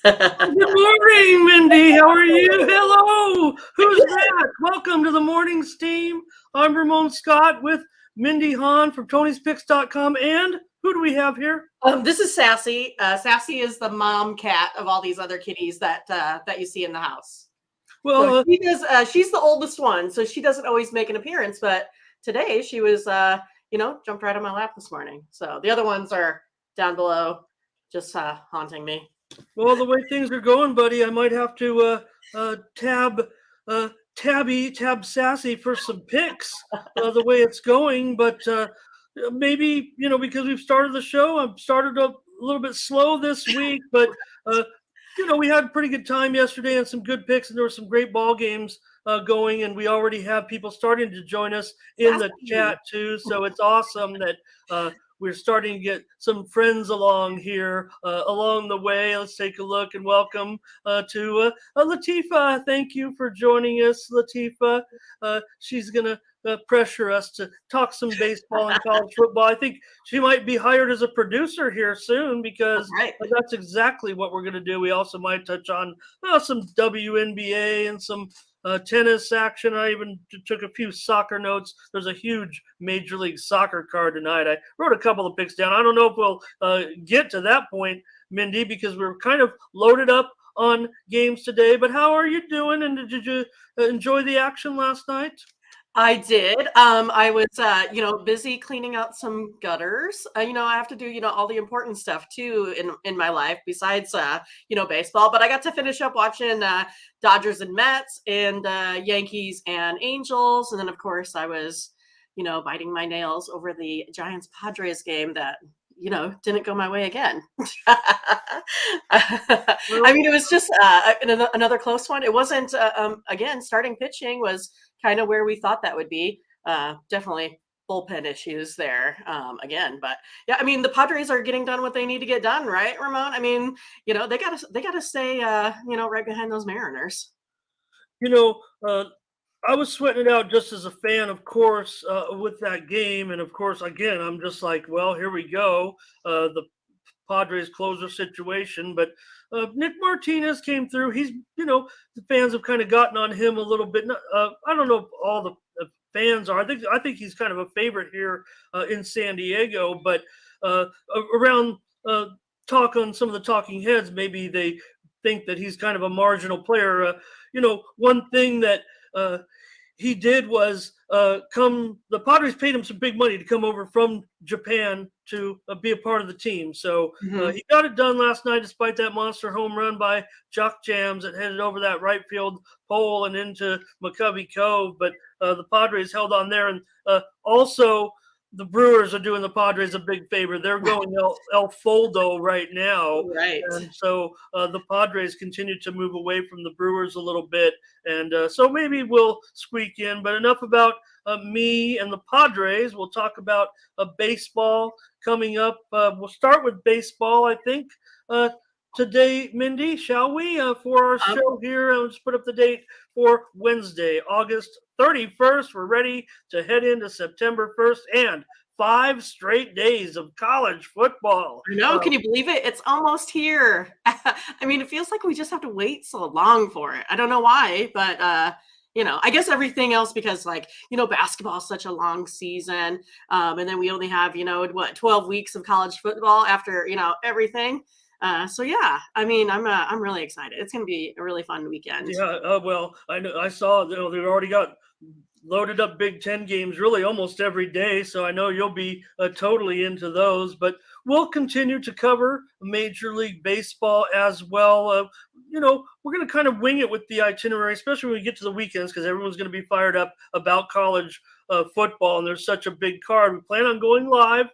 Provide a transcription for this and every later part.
Good morning, Mindy. How are you? Hello. Who's that? Welcome to the Mornings team. I'm Ramon Scott with Mindy Hahn from Tony'sPicks.com. And who do we have here? This is Sassy. Sassy is the mom cat of all these other kitties that you see in the house. Well, so she does. She's the oldest one, so she doesn't always make an appearance. But today she was, jumped right on my lap this morning. So the other ones are down below, just haunting me. Well, the way things are going, buddy, I might have to tab Sassy for some picks. The way it's going, but maybe because we've started the show, I've started a little bit slow this week, but we had a pretty good time yesterday and some good picks, and there were some great ball games going, and we already have people starting to join us in the chat too. So it's awesome that we're starting to get some friends along here along the way. Let's take a look and welcome to Latifa. Thank you for joining us, Latifa. She's going to pressure us to talk some baseball and college football. I think she might be hired as a producer here soon because that's exactly what we're going to do. We also might touch on some WNBA and some tennis action. I even took a few soccer notes. There's a huge Major League Soccer card tonight. I wrote a couple of picks down. I don't know if we'll get to that point, Mindy, because we're kind of loaded up on games today. But how are you doing? And did you enjoy the action last night? I did. I was, busy cleaning out some gutters. I have to do, all the important stuff too in my life besides, baseball. But I got to finish up watching Dodgers and Mets and Yankees and Angels, and then of course I was, biting my nails over the Giants Padres game that didn't go my way again. I mean, it was just another close one. It wasn't, again, starting pitching was kind of where we thought that would be. Definitely bullpen issues there again. But yeah, I mean, the Padres are getting done what they need to get done, right, Ramon? I mean, they gotta stay, right behind those Mariners. I was sweating it out just as a fan, of course, with that game. And of course, again, I'm just like, well, here we go. The Padres closer situation. But Nick Martinez came through. He's, the fans have kind of gotten on him a little bit. I don't know if all the fans are. I think he's kind of a favorite here in San Diego. But around talk on some of the talking heads, maybe they think that he's kind of a marginal player. One thing that he did was the Padres paid him some big money to come over from Japan to be a part of the team. So he got it done last night despite that monster home run by Jock Jams that headed over that right field pole and into McCovey Cove. But the Padres held on there. And also the Brewers are doing the Padres a big favor. They're going El Foldo right now. Right. And so the Padres continue to move away from the Brewers a little bit. And so maybe we'll squeak in. But enough about me and the Padres. We'll talk about baseball coming up. We'll start with baseball, I think, today, Mindy, shall we, for our show here? Let's put up the date for Wednesday, August 31st. We're ready to head into September 1st and 5 straight days of college football. I know. Can you believe it? It's almost here. I mean, it feels like we just have to wait so long for it. I don't know why, but I guess everything else because basketball is such a long season. And then we only have, 12 weeks of college football after, everything. So yeah, I mean, I'm really excited. It's going to be a really fun weekend. Yeah. Well, I saw, they've already got loaded up Big Ten games really almost every day. So I know you'll be totally into those, but we'll continue to cover Major League Baseball as well. We're going to kind of wing it with the itinerary, especially when we get to the weekends, because everyone's going to be fired up about college football. And there's such a big card. We plan on going live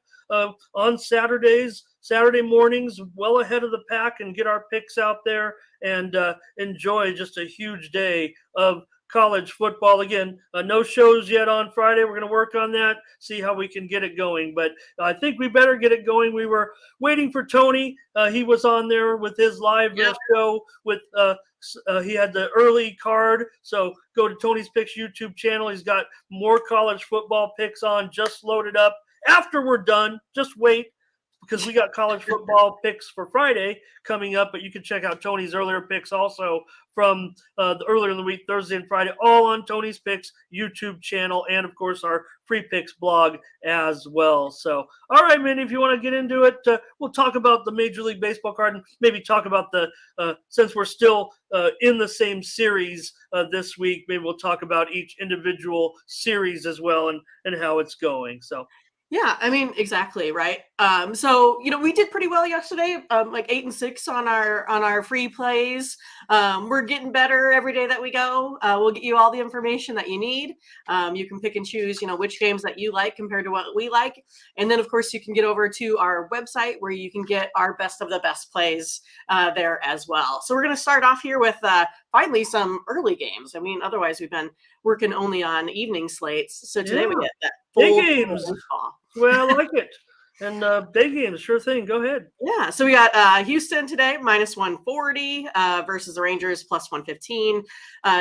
on Saturday mornings, well ahead of the pack, and get our picks out there and enjoy just a huge day of college football. Again, no shows yet on Friday. We're going to work on that, see how we can get it going. But I think we better get it going. We were waiting for Tony. He was on there with his live show with he had the early card. So go to Tony's Picks YouTube channel. He's got more college football picks on, just loaded up. After we're done, just wait. because we got college football picks for Friday coming up, but you can check out Tony's earlier picks also from the earlier in the week, Thursday and Friday, all on Tony's Picks YouTube channel, and of course our Free Picks blog as well. So, all right, Mindy, if you want to get into it, we'll talk about the Major League Baseball card and maybe talk about the since we're still in the same series this week, maybe we'll talk about each individual series as well and how it's going. So. Yeah, I mean, exactly, right. So we did pretty well yesterday, like 8-6 on our free plays. We're getting better every day that we go. We'll get you all the information that you need. You can pick and choose, which games that you like compared to what we like, and then of course you can get over to our website where you can get our best of the best plays there as well. So we're going to start off here with finally some early games. I mean, otherwise we've been working only on evening slates. So today we get that day full games. baseball. Well, I like it. And day games, sure thing. Go ahead. Yeah, so we got Houston today, -140 versus the Rangers, +115.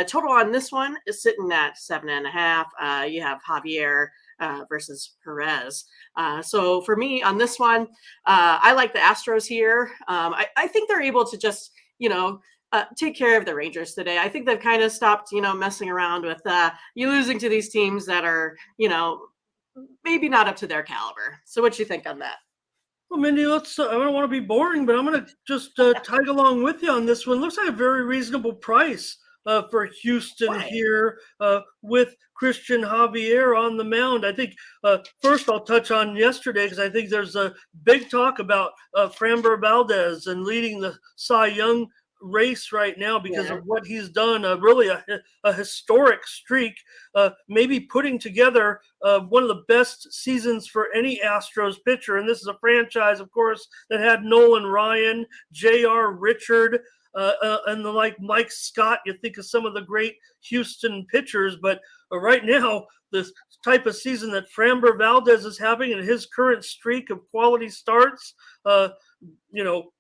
Total on this one is sitting at 7.5. You have Javier versus Perez. So for me on this one, I like the Astros here. I think they're able to just, take care of the Rangers today. I think they've kind of stopped, messing around with you losing to these teams that are, maybe not up to their caliber. So what you think on that? Well, Mindy, I don't want to be boring, but I'm going to just tag along with you on this one. Looks like a very reasonable price for Houston here with Christian Javier on the mound. I think first I'll touch on yesterday because I think there's a big talk about Framber Valdez and leading the Cy Young race right now because of what he's done. Really a historic streak, maybe putting together one of the best seasons for any Astros pitcher. And this is a franchise, of course, that had Nolan Ryan, J.R. Richard, and the like Mike Scott. You think of some of the great Houston pitchers, but right now, this type of season that Framber Valdez is having and his current streak of quality starts,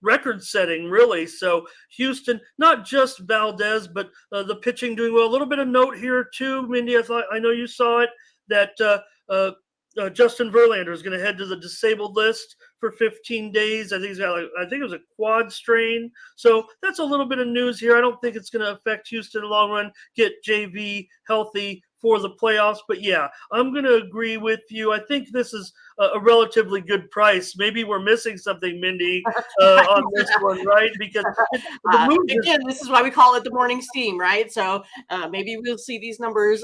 record setting really. So Houston, not just Valdez, but the pitching doing well. A little bit of note here too, Mindy. I know you saw it that Justin Verlander is going to head to the disabled list for 15 days. I think it was a quad strain. So that's a little bit of news here. I don't think it's going to affect Houston in the long run. Get JV healthy for the playoffs. But yeah, I'm going to agree with you. I think this is a relatively good price. Maybe we're missing something, Mindy, on this one, right? Because this is why we call it the morning steam, right? So maybe we'll see these numbers,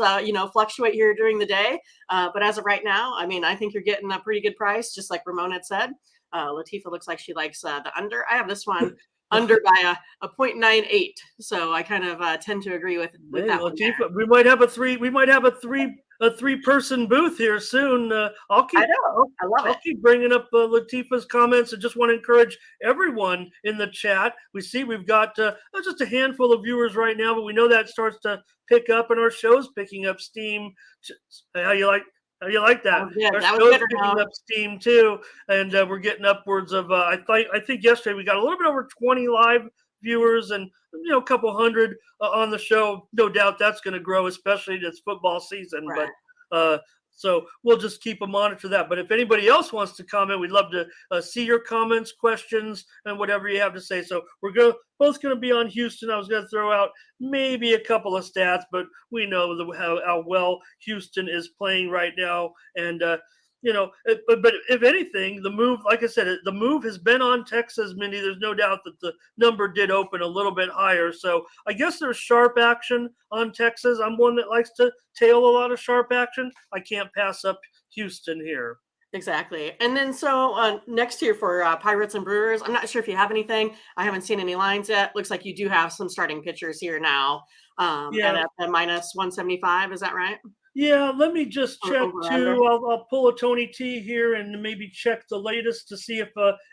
fluctuate here during the day. But as of right now, I mean, I think you're getting a pretty good price, just like Ramon had said. Latifa looks like she likes the under. I have this one under by a 0.98. So I kind of tend to agree with that Latifa, one. we might have a three-person booth here soon. I love it. I'll keep bringing up Latifa's comments and just want to encourage everyone in the chat. We've got just a handful of viewers right now, but we know that starts to pick up and our show's picking up steam. How you like that? Our show's picking up steam too, and we're getting upwards of I think yesterday we got a little bit over 20 live viewers and a couple hundred on the show. No doubt that's going to grow, especially this football season. Right. But so we'll just keep a monitor that. But if anybody else wants to comment, we'd love to see your comments, questions, and whatever you have to say. So we're both going to be on Houston. I was going to throw out maybe a couple of stats, but we know how well Houston is playing right now. And but if anything, the move, like I said, the move has been on Texas, Mindy. There's no doubt that the number did open a little bit higher. So I guess there's sharp action on Texas. I'm one that likes to tail a lot of sharp action. I can't pass up Houston here. Exactly. And then so next here for Pirates and Brewers, I'm not sure if you have anything. I haven't seen any lines yet. Looks like you do have some starting pitchers here now. And at the -175, is that right? Yeah, let me just check too. I'll pull a Tony T here and maybe check the latest to see if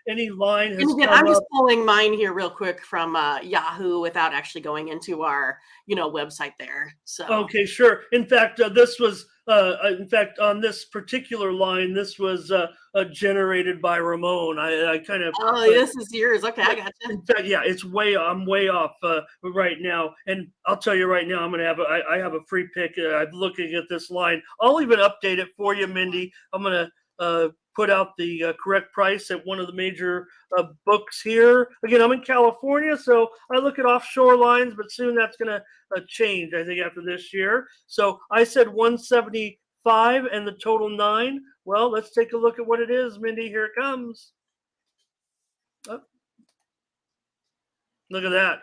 any line has come I'm just up. pulling mine here real quick from Yahoo without actually going into our website there. So okay, sure. In fact, this was on this particular line, this was generated by Ramon. I kind of this is yours. Okay, I got you. In fact, yeah, I'm way off right now, and I'll tell you right now, I have a free pick. I'm looking at this line. I'll even update it for you, Mindy. I'm gonna put out the correct price at one of the major books here. Again, I'm in California, so I look at offshore lines, but soon that's going to change, I think, after this year. So I said 175 and the total 9. Well, let's take a look at what it is, Mindy. Here it comes. Oh, look at that.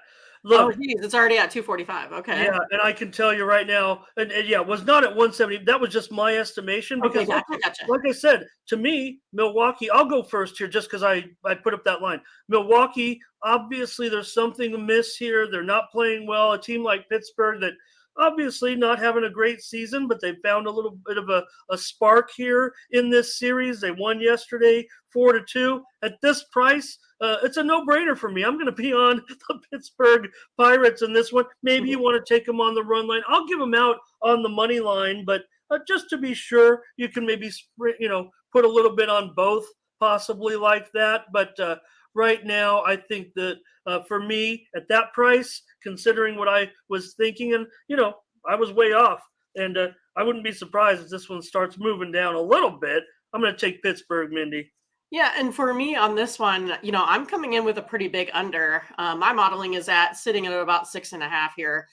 Oh, Look, geez, it's already at 245. Okay. yeah, and I can tell you right now, and yeah, it was not at 170. That was just my estimation Okay, because, gotcha. like I said, to me, Milwaukee. I'll go first here just because I put up that line. Milwaukee, obviously, there's something amiss here. They're not playing well. A team like Pittsburgh that obviously not having a great season, but they found a little bit of a spark here in this series. They won yesterday 4-2. At this price, it's a no-brainer for me. I'm going to be on the Pittsburgh Pirates in this one. Maybe you want to take them on the run line. I'll give them out on the money line, but just to be sure, you can maybe put a little bit on both, possibly like that. But right now, I think that for me at that price, considering what I was thinking, and I was way off, and I wouldn't be surprised if this one starts moving down a little bit. I'm going to take Pittsburgh, Mindy. Yeah, and for me on this one, I'm coming in with a pretty big under. My modeling is sitting at about 6.5 here.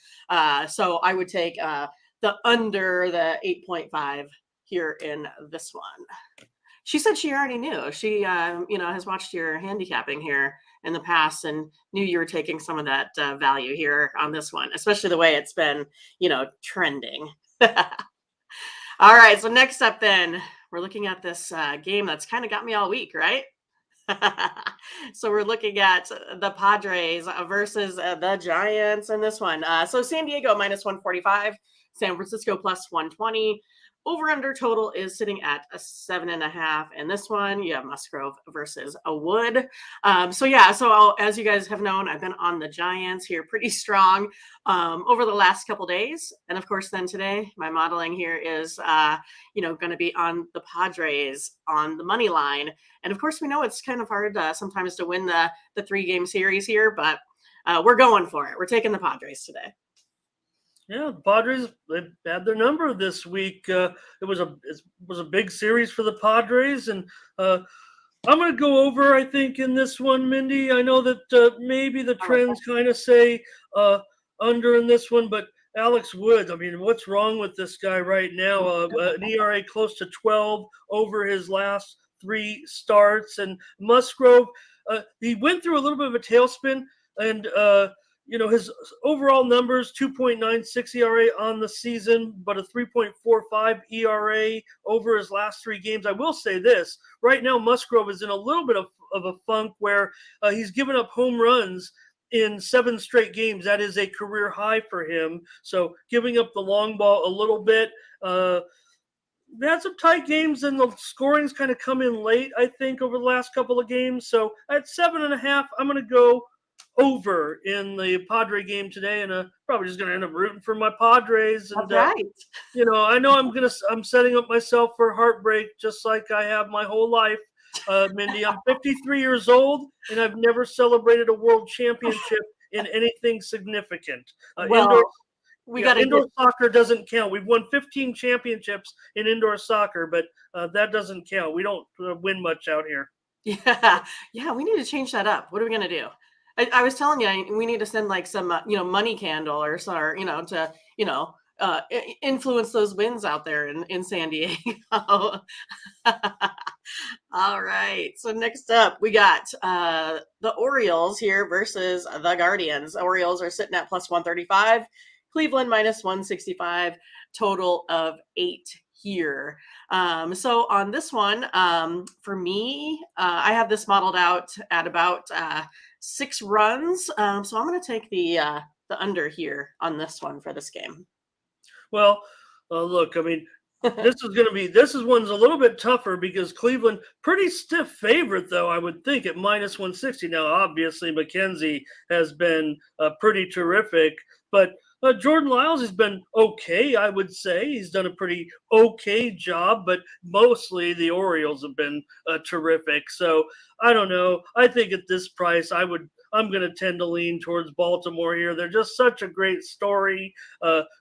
So I would take the under the 8.5 here in this one. She said she already knew. She, has watched your handicapping here in the past and knew you were taking some of that value here on this one, especially the way it's been, trending. All right. So next up, then we're looking at this game that's kind of got me all week, right? So we're looking at the Padres versus the Giants in this one. So San Diego minus 145, San Francisco plus 120. Over under total is sitting at a 7.5. And this one, you have Musgrove versus a Wood. So as you guys have known, I've been on the Giants here pretty strong over the last couple days. And of course, then today, my modeling here is, going to be on the Padres on the money line. And of course, we know it's kind of hard sometimes to win the 3-game series here, but we're going for it. We're taking the Padres today. Yeah, the Padres, they had their number this week. It was a big series for the Padres, and I'm going to go over, I think, in this one, Mindy. I know that maybe the trends kind of say under in this one, but Alex Woods, I mean, what's wrong with this guy right now? An ERA close to 12 over his last 3 starts. And Musgrove, he went through a little bit of a tailspin, and his overall numbers, 2.96 ERA on the season, but a 3.45 ERA over his last 3 games. I will say this, right now Musgrove is in a little bit of a funk where he's given up home runs in 7 straight games. That is a career high for him. So giving up the long ball a little bit. They had some tight games, and the scoring's kind of come in late, I think, over the last couple of games. So at 7.5, I'm going to go over in the Padre game today, and probably just going to end up rooting for my Padres. And That's right. I know I'm setting up myself for heartbreak, just like I have my whole life. Mindy, I'm 53 years old, and I've never celebrated a world championship in anything significant. Indoor soccer doesn't count. We've won 15 championships in indoor soccer, but that doesn't count. We don't win much out here. Yeah, we need to change that up. What are we going to do? I was telling you, we need to send like some, money candle or to, influence those wins out there in San Diego. All right. So next up, we got the Orioles here versus the Guardians. Orioles are sitting at plus 135. Cleveland minus 165. Total of 8 here. So on this one, for me, I have this modeled out at about 6 runs. So I'm going to take the under here on this one for this game. Well, look, I mean, this one's a little bit tougher because Cleveland, pretty stiff favorite, though, I would think, at minus 160. Now, obviously, McKenzie has been pretty terrific, but Jordan Lyles has been okay, I would say. He's done a pretty okay job, but mostly the Orioles have been terrific. So I don't know. I think at this price, I'm going to tend to lean towards Baltimore here. They're just such a great story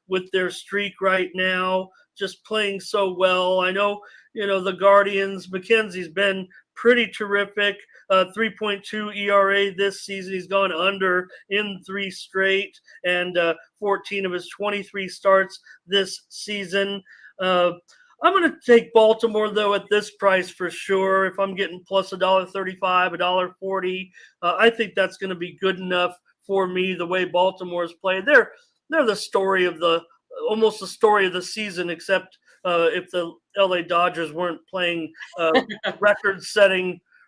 with their streak right now. just playing so well. I know, the Guardians, McKenzie's been pretty terrific. 3.2 ERA this season. He's gone under in 3 straight, and 14 of his 23 starts this season. I'm going to take Baltimore, though, at this price for sure. If I'm getting plus $1.35, $1.40, I think that's going to be good enough for me. The way Baltimore's played, they're the story of almost the story of the season, except if the LA Dodgers weren't playing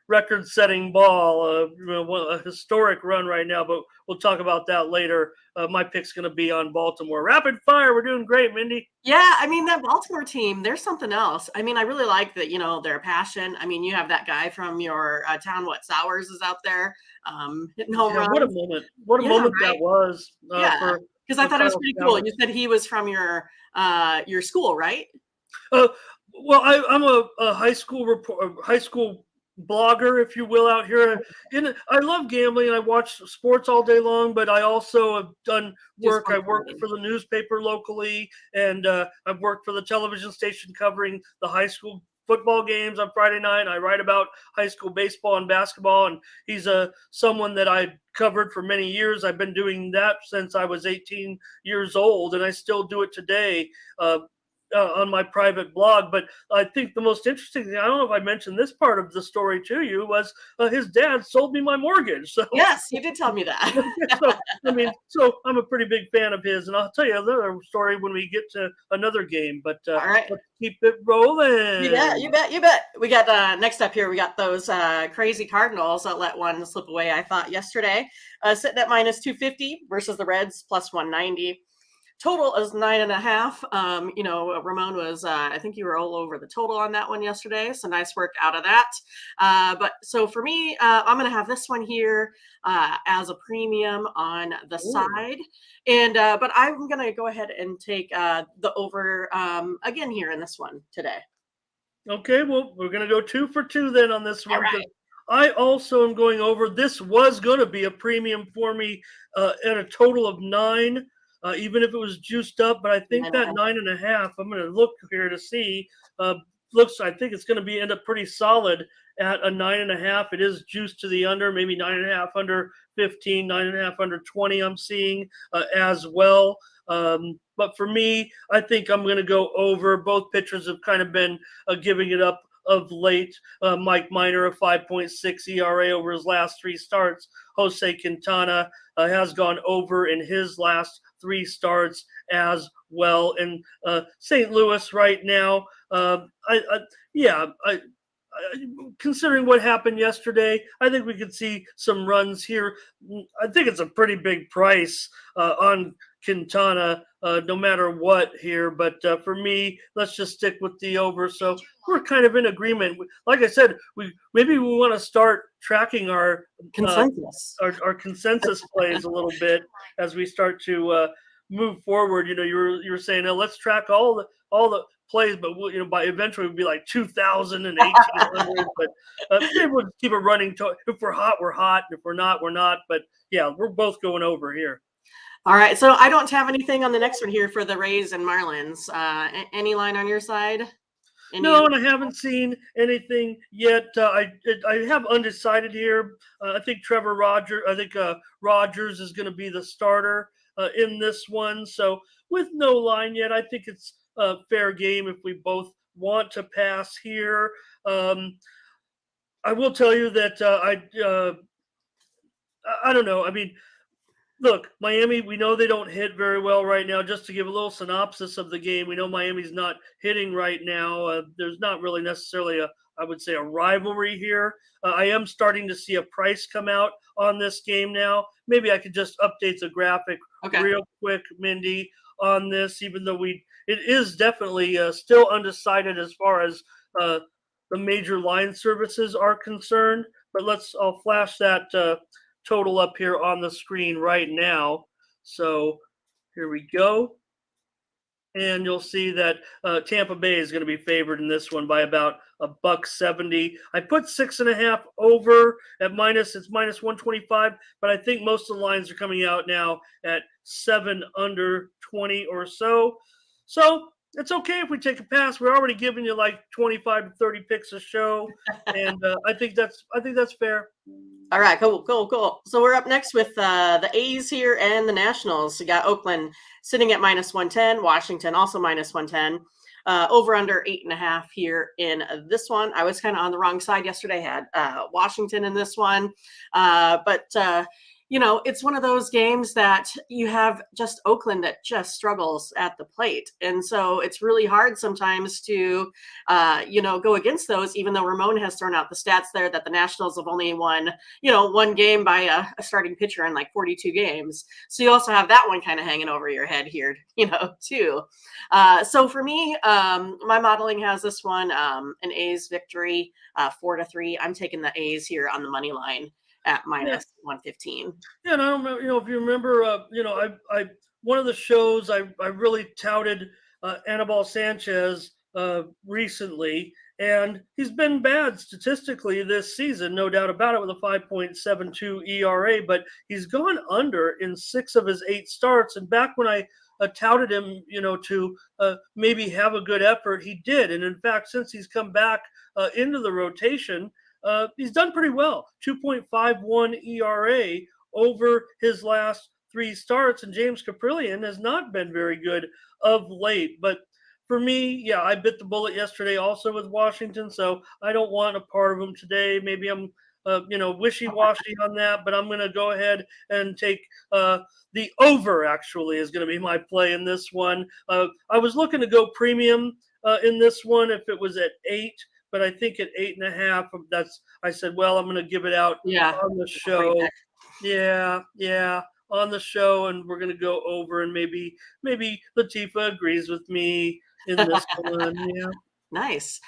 record-setting ball. A historic run right now, but we'll talk about that later. My pick's going to be on Baltimore. Rapid fire. We're doing great, Mindy. Yeah, I mean, that Baltimore team, there's something else. I mean, I really like that, their passion. I mean, you have that guy from your town, Sowers is out there hitting home runs. What a moment. What a moment right? that was. Yeah, because I thought it was pretty cool. You said he was from your school, right? Well, I'm a high school blogger, if you will, out here. I love gambling. I watch sports all day long, but I also have done work. I worked for the newspaper locally, and I've worked for the television station covering the high school football games on Friday night. I write about high school baseball and basketball, and he's someone that I covered for many years. I've been doing that since I was 18 years old, and I still do it today. On my private blog. But I think the most interesting thing, I don't know if I mentioned this part of the story to you, was his dad sold me my mortgage. So yes, you did tell me that. so I'm a pretty big fan of his, and I'll tell you another story when we get to another game. But all right, let's keep it rolling. You bet. We got next up here. We got those crazy Cardinals that let one slip away. I thought yesterday, sitting at minus 250 versus the Reds plus 190. Total is 9.5. Ramon was, I think you were all over the total on that one yesterday. So nice work out of that. But so for me, I'm going to have this one here as a premium on the side. And, but I'm going to go ahead and take the over again here in this one today. Okay, well, we're going to go 2 for 2 then on this one. All right. I also am going over. This was going to be a premium for me at a total of 9. Even if it was juiced up, but I think that 9.5, I'm going to look here to see, I think it's going to end up pretty solid at a 9.5. It is juiced to the under, maybe 9.5 under 15, 9.5 under 20 I'm seeing as well. But for me, I think I'm going to go over. Both pitchers have kind of been giving it up of late. Mike Minor, a 5.6 ERA over his last 3 starts. Jose Quintana has gone over in his last 3 starts as well. And St. Louis right now, considering what happened yesterday, I think we could see some runs here. I think it's a pretty big price on Quintana, no matter what here. But for me, let's just stick with the over. So we're kind of in agreement. Like I said, we want to start tracking our consensus, our consensus plays a little bit as we start to move forward. You were saying, let's track all the plays, but by eventually we'll be like 2,000 and 1,800. But maybe we'll just keep it running. If we're hot, we're hot. If we're not, we're not. But yeah, we're both going over here. All right. So I don't have anything on the next one here for the Rays and Marlins. Any line on your side? No, and I haven't seen anything yet. I have undecided here. I think Rogers is going to be the starter in this one. So with no line yet, I think it's a fair game if we both want to pass here. I will tell you that I don't know. I mean, look, Miami, we know they don't hit very well right now. Just to give a little synopsis of the game, we know Miami's not hitting right now. There's not really necessarily I would say a rivalry here. I am starting to see a price come out on this game now. Maybe I could just update the graphic real quick, Mindy, on this, even though it is definitely still undecided as far as the major line services are concerned. But I'll flash that total up here on the screen right now. So here we go. And you'll see that Tampa Bay is going to be favored in this one by about $1.70. I put 6.5 over at it's minus 125, but I think most of the lines are coming out now at 7 under 20 or so. So it's okay if we take a pass. We're already giving you like 25 to 30 picks a show, and I think that's fair. All right, cool, cool, cool. So we're up next with the A's here and the Nationals. We got Oakland sitting at -110, Washington also -110. Over under 8.5 here in this one. I was kind of on the wrong side yesterday. Had Washington in this one, but it's one of those games that you have just Oakland that just struggles at the plate, and so it's really hard sometimes to go against those. Even though Ramon has thrown out the stats there that the Nationals have only won one game by a starting pitcher in like 42 games, so you also have that one kind of hanging over your head here, too. So for me, my modeling has this one an A's victory, 4-3. I'm taking the A's here on the money line at Yeah, -115. yeah. And I don't know, if you remember, I one of the shows I really touted Anibal Sanchez recently, and he's been bad statistically this season, no doubt about it, with a 5.72 ERA. But he's gone under in 6 of his 8 starts. And back when I touted him, to maybe have a good effort, he did. And in fact, since he's come back into the rotation, he's done pretty well. 2.51 ERA over his last 3 starts, and James Caprillion has not been very good of late. But for me, yeah, I bit the bullet yesterday also with Washington, so I don't want a part of them today. Maybe I'm, wishy-washy on that, but I'm going to go ahead and take the over. Actually, is going to be my play in this one. I was looking to go premium in this one if it was at 8, but I think at 8.5, I said, well, I'm going to give it out Yeah, on the that's a great show. pick. Yeah, on the show, and we're going to go over, and maybe Latifa agrees with me in this one. Yeah. Nice.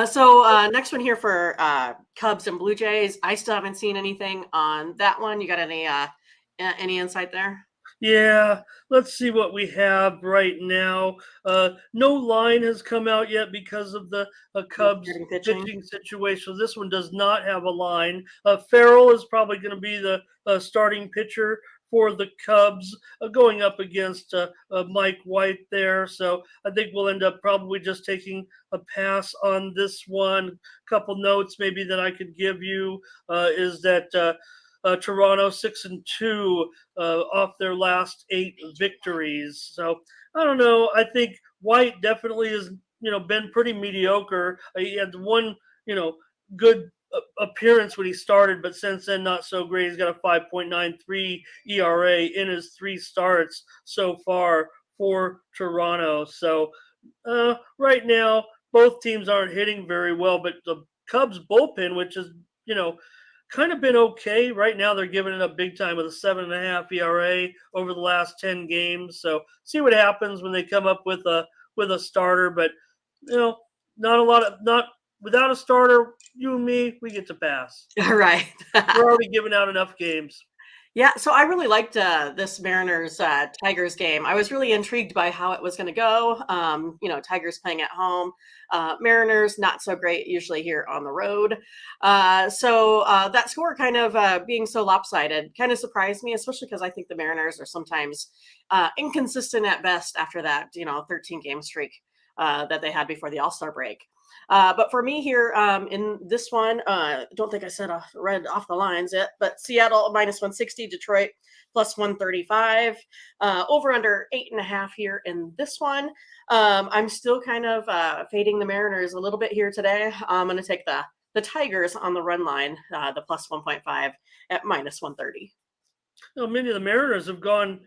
So next one here for Cubs and Blue Jays. I still haven't seen anything on that one. You got any insight there? Yeah, let's see what we have right now. No line has come out yet because of the Cubs Starting pitching. pitching situation. This one does not have a line. Farrell is probably going to be the starting pitcher for the Cubs, going up against Mike White there. So I think we'll end up probably just taking a pass on this one. Couple notes maybe that I could give you is that Toronto 6-2 off their last 8 victories. So I don't know. I think White definitely has been pretty mediocre. He had one good appearance when he started, but since then not so great. He's got a 5.93 ERA in his 3 starts so far for Toronto. So right now both teams aren't hitting very well, but the Cubs bullpen, which is kind of been okay. Right now, they're giving it up big time with a 7.5 ERA over the last 10 games. So see what happens when they come up with a starter. But not a lot of not without a starter. You and me, we get to pass. All right. We're already giving out enough games. Yeah, so I really liked this Mariners Tigers game. I was really intrigued by how it was going to go. Tigers playing at home, Mariners not so great usually here on the road. So that score kind of being so lopsided kind of surprised me, especially because I think the Mariners are sometimes inconsistent at best after that 13 game streak that they had before the All-Star break. But for me here in this one, don't think I read off the lines yet, but Seattle -160, Detroit +135, over under 8.5 here in this one. I'm still kind of fading the Mariners a little bit here today. I'm going to take the Tigers on the run line, the +1.5 at -130. Many of the Mariners have gone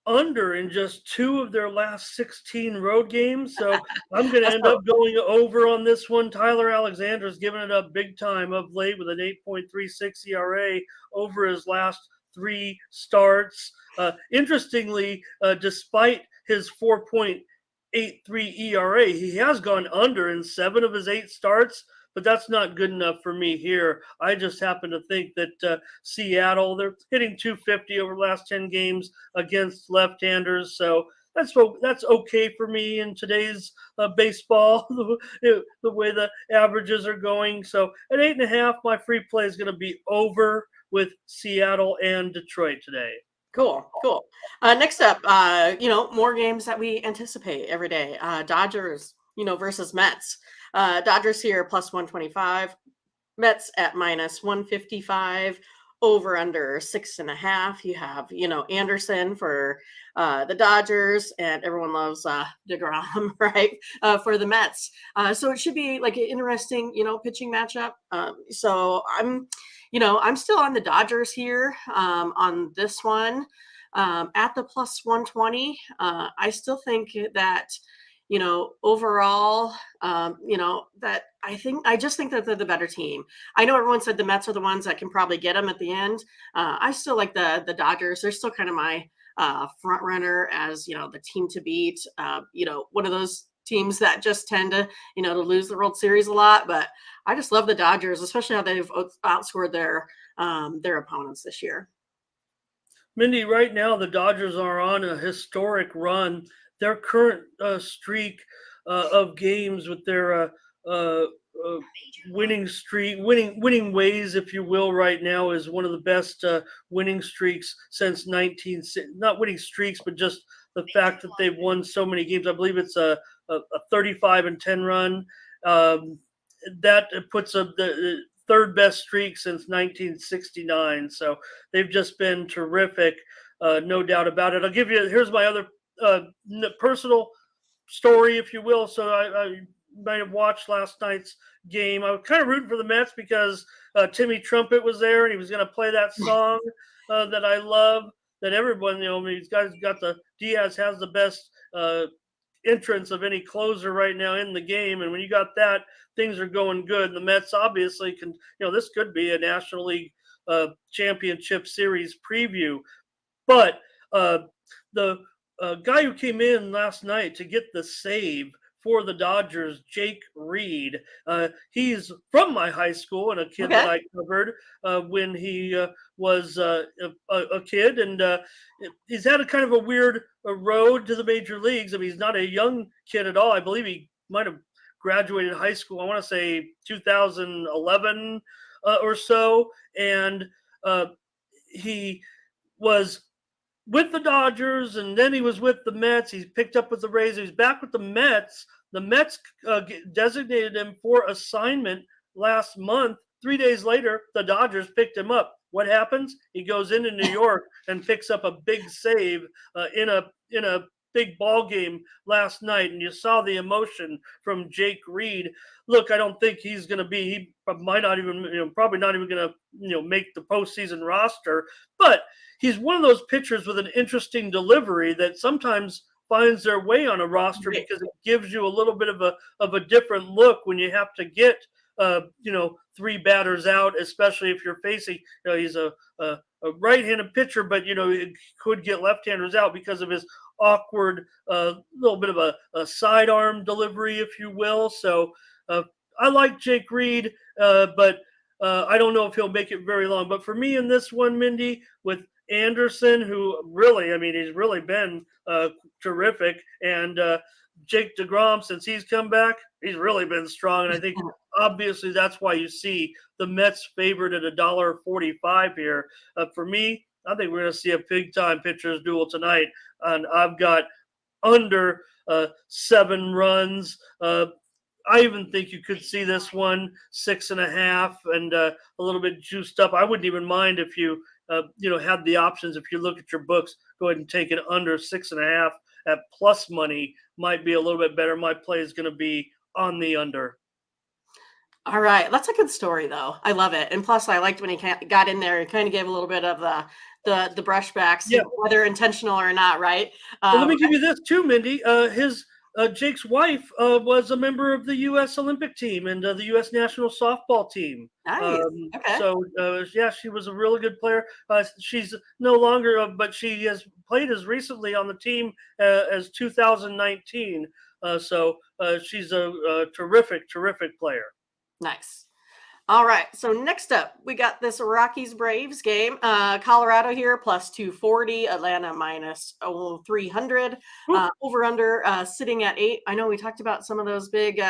under in just 2 of their last 16 road games. So I'm going to That's end up going over on this one. Tyler Alexander's given it up big time of late with an 8.36 ERA over his last 3 starts. Interestingly, despite his 4.83 ERA, he has gone under in 7 of his 8 starts. But that's not good enough for me here. I just happen to think that Seattle, they're hitting 250 over the last 10 games against left-handers. So that's okay for me in today's baseball, the way the averages are going. So at 8.5, my free play is going to be over with Seattle and Detroit today. Cool, cool. Next up, more games that we anticipate every day. Dodgers, versus Mets. Dodgers here plus 125. Mets at minus 155, over under 6.5. You have, Anderson for the Dodgers, and everyone loves DeGrom, right? For the Mets. So it should be like an interesting, pitching matchup. So I'm still on the Dodgers here on this one. At the plus 120, I still think that overall, that I just think that they're the better team. I know everyone said the Mets are the ones that can probably get them at the end. I still like the Dodgers. They're still kind of my front runner as the team to beat. One of those teams that just tend to lose the World Series a lot. But I just love the Dodgers, especially how they've outscored their opponents this year. Mindy, right now the Dodgers are on a historic run. Their current streak of games with their winning streak, winning ways, if you will, right now is one of the best winning streaks since 19. Not winning streaks, but just the fact that they've won so many games. I believe it's a 35-10 run. That puts up the third best streak since 1969. So they've just been terrific, no doubt about it. Here's my other personal story, if you will. So I might have watched last night's game. I was kind of rooting for the Mets because Timmy Trumpet was there and he was going to play that song that I love. That everyone, these guys Diaz has the best entrance of any closer right now in the game, and when you got that, things are going good. The Mets obviously can, this could be a National League Championship Series preview, but the guy who came in last night to get the save for the Dodgers, Jake Reed. He's from my high school and a kid that I covered when he was a kid. And he's had a kind of a weird road to the major leagues. I mean, he's not a young kid at all. I believe he might have graduated high school, I want to say 2011 or so. And he was with the Dodgers, and then he was with the Mets. He's picked up with the Rays. He's back with the Mets. The Mets designated him for assignment last month. 3 days later, the Dodgers picked him up. What happens? He goes into New York and picks up a big save in a big ball game last night, and you saw the emotion from Jake Reed. Look, I don't think he's going to be. He might not even, probably not even going to, make the postseason roster. But he's one of those pitchers with an interesting delivery that sometimes finds their way on a roster because it gives you a little bit of a different look when you have to get three batters out, especially if you're facing. He's a right-handed pitcher, but it could get left-handers out because of his awkward little bit of a sidearm delivery, if you will. So I like Jake Reed, but I don't know if he'll make it very long. But for me in this one, Mindy, with Anderson, who really, he's really been terrific, and Jake DeGrom, since he's come back, he's really been strong. And I think obviously that's why you see the Mets favored at $1.45 here. For me, I think we're going to see a big-time pitcher's duel tonight, and I've got under 7 runs. I even think you could see this one 6.5 and a little bit juiced up. I wouldn't even mind if you had the options. If you look at your books, go ahead and take it under 6.5 at plus money. Might be a little bit better. My play is going to be on the under. All right. That's a good story, though. I love it. And plus, I liked when he got in there and kind of gave a little bit of the brushbacks, whether intentional or not, right? Well, let me give you this too, Mindy. Jake's wife was a member of the U.S. Olympic team and the U.S. national softball team. Nice. Okay. So, she was a really good player. She's no longer, but she has played as recently on the team as 2019. So she's a terrific, terrific player. Nice. All right. So next up, we got this Rockies Braves game. Colorado here plus 240, Atlanta minus 300. Whew. Over under sitting at 8. I know we talked about some of those big,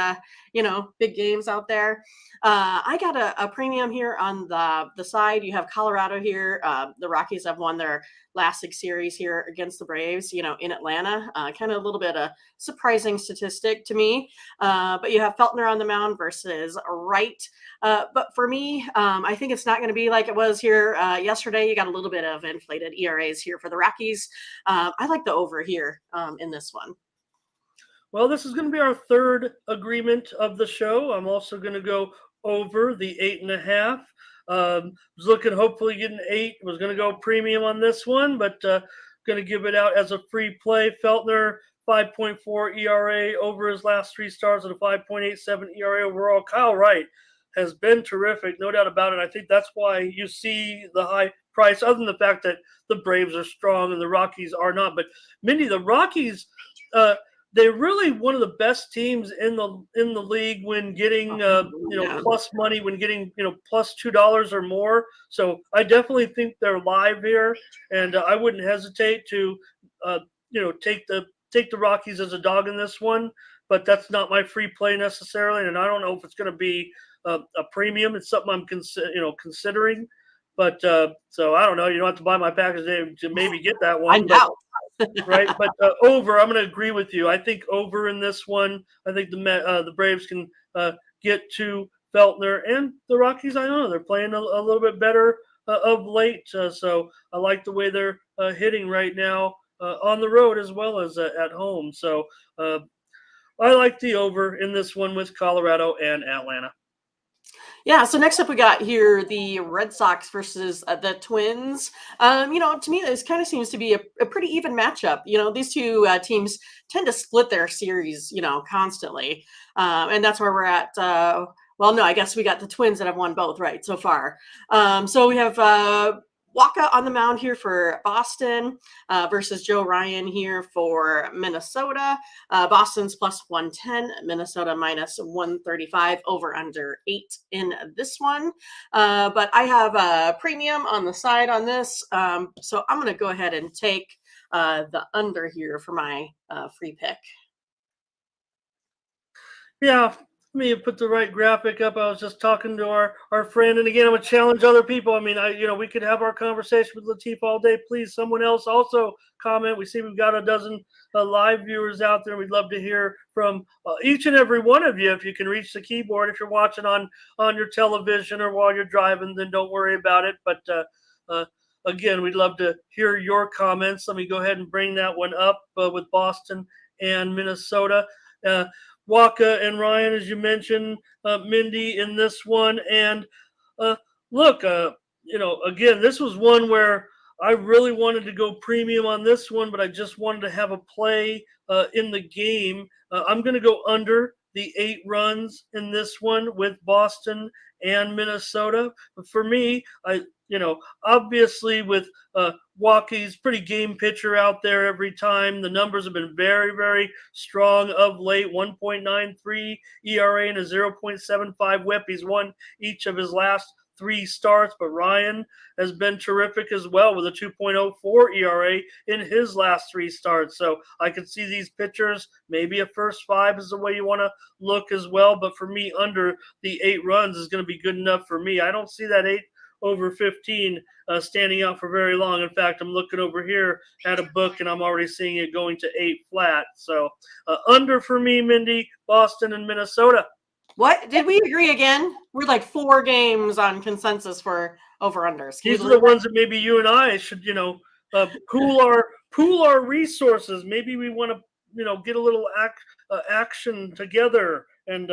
big games out there. I got a premium here on the side. You have Colorado here. The Rockies have won their last 6 series here against the Braves, in Atlanta. Kind of a little bit of surprising statistic to me. But you have Feltner on the mound versus Wright. But for me, I think it's not going to be like it was here yesterday. You got a little bit of inflated ERAs here for the Rockies. I like the over here in this one. Well, this is going to be our third agreement of the show. I'm also going to go over the 8.5. Was looking hopefully getting 8. Was going to go premium on this one, but going to give it out as a free play. Feltner 5.4 ERA over his last 3 starts and a 5.87 ERA overall. Kyle Wright has been terrific, no doubt about it. I think that's why you see the high price, other than the fact that the Braves are strong and the Rockies are not. But Mindy, the Rockies, they're really one of the best teams in the league when getting plus money, when getting plus $2 or more. So I definitely think they're live here, and I wouldn't hesitate to take the Rockies as a dog in this one. But that's not my free play necessarily, and I don't know if it's going to be a premium. It's something I'm considering. But so I don't know. You don't have to buy my package to maybe get that one. I know. Right, but over. I'm going to agree with you. I think over in this one. I think the Braves can get to Feltner, and the Rockies. I don't know, they're playing a little bit better of late. So I like the way they're hitting right now on the road as well as at home. So I like the over in this one with Colorado and Atlanta. Yeah, so next up we got here the Red Sox versus the Twins. To me, this kind of seems to be a pretty even matchup. These two teams tend to split their series, constantly. And that's where we're at. Well, no, I guess we got the Twins that have won both, right, so far. So we have Waka on the mound here for Boston versus Joe Ryan here for Minnesota. Boston's plus 110, Minnesota minus 135, over under 8 in this one. But I have a premium on the side on this. So I'm going to go ahead and take the under here for my free pick. Yeah, let me put the right graphic up. I was just talking to our friend, and again, I'm gonna challenge other people. I mean, we could have our conversation with Latif all day. Please, someone else also comment. We see we've got a dozen live viewers out there. We'd love to hear from each and every one of you. If you can reach the keyboard, if you're watching on your television or while you're driving, then don't worry about it. But again, we'd love to hear your comments. Let me go ahead and bring that one up with Boston and Minnesota. Waka and Ryan, as you mentioned, Mindy in this one. And look, again, this was one where I really wanted to go premium on this one, but I just wanted to have a play in the game. I'm going to go under the 8 runs in this one with Boston and Minnesota. But for me, obviously with Walkie's pretty game pitcher out there every time. The numbers have been very, very strong of late. 1.93 ERA and a 0.75 WHIP. He's won each of his last 3 starts, but Ryan has been terrific as well with a 2.04 ERA in his last 3 starts. So I could see these pitchers, maybe a first 5 is the way you want to look as well. But for me, under the 8 runs is going to be good enough for me. I don't see that 8 over 15 standing out for very long. In fact, I'm looking over here at a book and I'm already seeing it going to 8 flat. So under for me, Mindy, Boston and Minnesota. What did we agree again? We're like 4 games on consensus for over unders. These are the ones that maybe you and I should, pool our resources. Maybe we want to, get a little action together and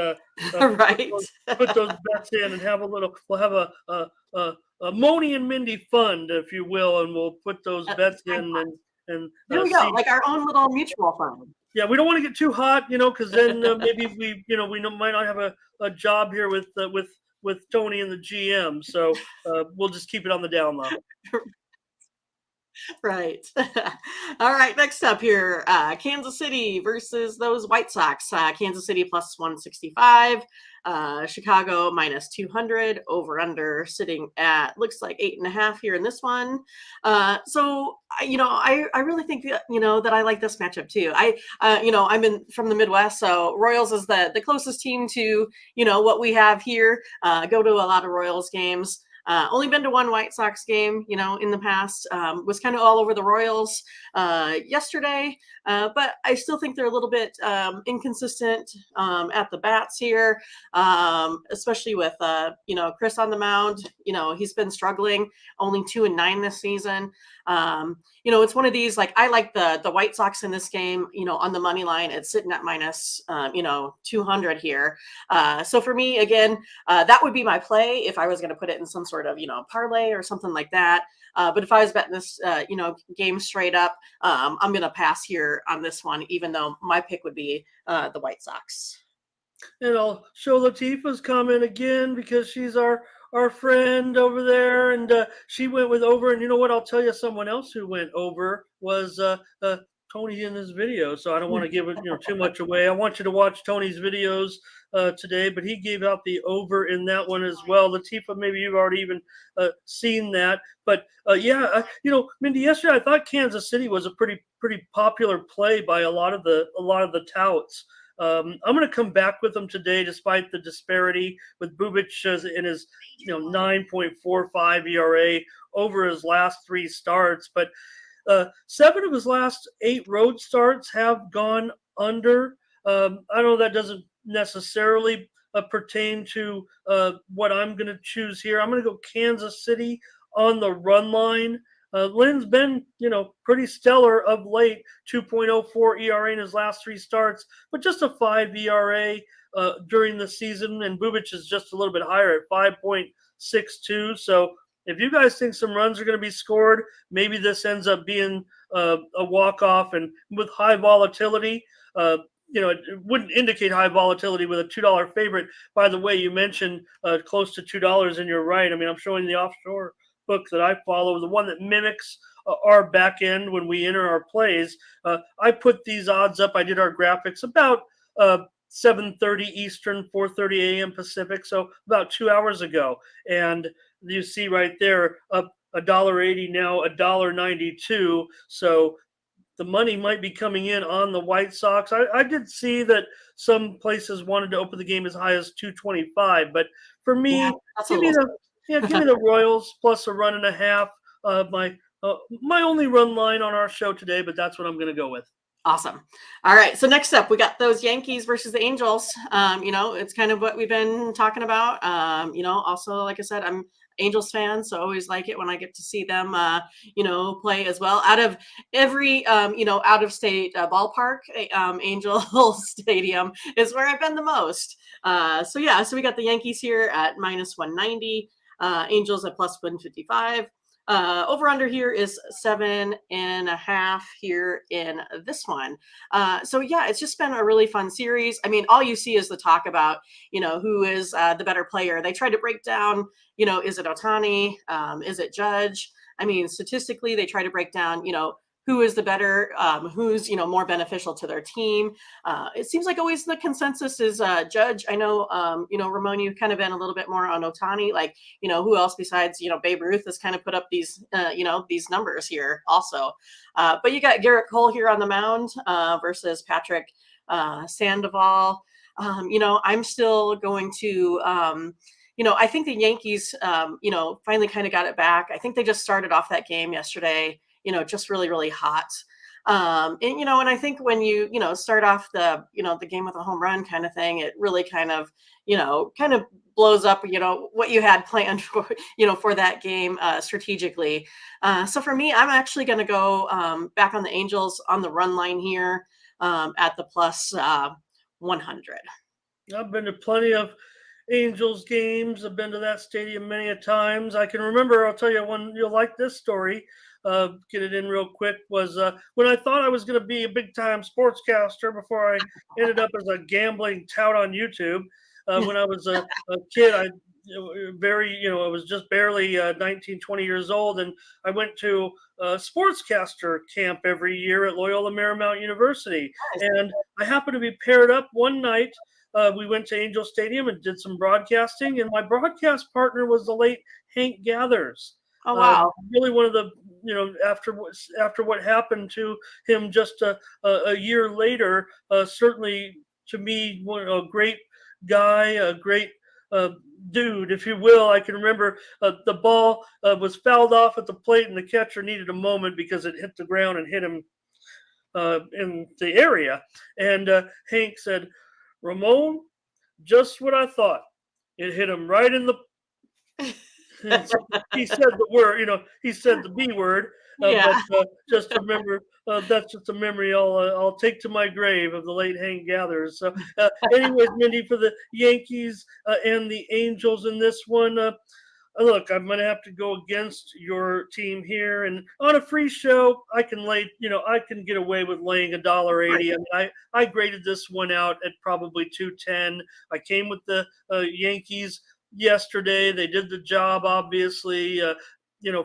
right. put those bets in and have a little. We'll have a Moni and Mindy fund, if you will, and we'll put those bets in and there we go, like our own little mutual fund. Yeah, we don't want to get too hot, because then maybe we might not have a job here with Tony and the GM. So we'll just keep it on the down low. Right. All right. Next up here, Kansas City versus those White Sox. Kansas City plus 165. Chicago minus 200. Over under sitting at looks like 8.5 here in this one. I really think that, that I like this matchup too. I'm from the Midwest, so Royals is the closest team to what we have here. Go to a lot of Royals games. Only been to one White Sox game, in the past. Was kind of all over the Royals yesterday, but I still think they're a little bit inconsistent at the bats here, especially with Chris on the mound. He's been struggling, only 2-9 this season. It's one of these, like, I like the White Sox in this game. On the money line, it's sitting at minus 200 here. So for me, again, that would be my play if I was going to put it in some sort of parlay or something like that. But if I was betting this game straight up, I'm going to pass here on this one, even though my pick would be the White Sox. And I'll show Latifah's comment again because she's our friend over there, and she went with over. And you know what? I'll tell you, someone else who went over was Tony in this video. So I don't want to give it too much away. I want you to watch Tony's videos today, but he gave out the over in that one as well. Latifah, maybe you've already even seen that, but Mindy, yesterday I thought Kansas City was a pretty popular play by a lot of the touts. I'm going to come back with them today, despite the disparity with Bubic in his 9.45 ERA over his last 3 starts. But 7 of his last 8 road starts have gone under. I know that doesn't necessarily pertain to what I'm going to choose here. I'm going to go Kansas City on the run line. Lynn's been, pretty stellar of late, 2.04 ERA in his last 3 starts, but just a 5 ERA during the season. And Bubic is just a little bit higher at 5.62. So if you guys think some runs are going to be scored, maybe this ends up being a walk-off. And with high volatility, it wouldn't indicate high volatility with a $2 favorite. By the way, you mentioned close to $2, and you're right. I mean, I'm showing the offshore book that I follow, the one that mimics our back end when we enter our plays. I put these odds up. I did our graphics about 7:30 Eastern, 4:30 a.m. Pacific, so about 2 hours ago. And you see right there, up $1.80 now, $1.92. So the money might be coming in on the White Sox. I did see that some places wanted to open the game as high as 225, but for me, give me the Royals plus a 1.5. My only run line on our show today, but that's what I'm going to go with. Awesome. All right. So next up, we got those Yankees versus the Angels. It's kind of what we've been talking about. Also, like I said, I'm Angels fan, so I always like it when I get to see them, play as well. Out of every, out of state ballpark, Angel Stadium is where I've been the most. So we got the Yankees here at minus 190, Angels at plus 155. Over under here is 7.5 here in this one. It's just been a really fun series. I mean, all you see is the talk about, who is the better player. They try to break down, is it Ohtani? Is it Judge? I mean, statistically, they try to break down, who is the better, who's, more beneficial to their team. It seems like always the consensus is Judge. I know, Ramon, you've kind of been a little bit more on Ohtani, like, who else besides, Babe Ruth has kind of put up these, these numbers here also. But you got Garrett Cole here on the mound versus Patrick Sandoval. I'm still going to, I think the Yankees, finally kind of got it back. I think they just started off that game yesterday, just really, really hot. And I think when you, start off the game with a home run kind of thing, it really kind of blows up, what you had planned for, for that game strategically. So for me, I'm actually going to go back on the Angels on the run line here at the plus 100. I've been to plenty of Angels games. I've been to that stadium many a times. I can remember, I'll tell you one, you'll like this story. Get it in real quick, was when I thought I was going to be a big time sportscaster before I ended up as a gambling tout on YouTube. When I was a kid, very, I was just barely 19, 20 years old, and I went to a sportscaster camp every year at Loyola Marymount University. And I happened to be paired up one night. We went to Angel Stadium and did some broadcasting, and my broadcast partner was the late Hank Gathers. Oh, wow. Really one of the, after what happened to him just a year later, certainly to me, a great guy, a great dude, if you will. I can remember the ball was fouled off at the plate, and the catcher needed a moment because it hit the ground and hit him in the area. And Hank said, "Ramon, just what I thought. It hit him right in the." He said the word, he said the B word. Yeah. But just remember, that's just a memory I'll take to my grave of the late Hank Gathers. So, anyways, Mindy, for the Yankees and the Angels in this one, look, I'm going to have to go against your team here. And on a free show, I can I can get away with laying $1.80. I mean, I graded this one out at probably 210. I came with the Yankees yesterday. They did the job, obviously,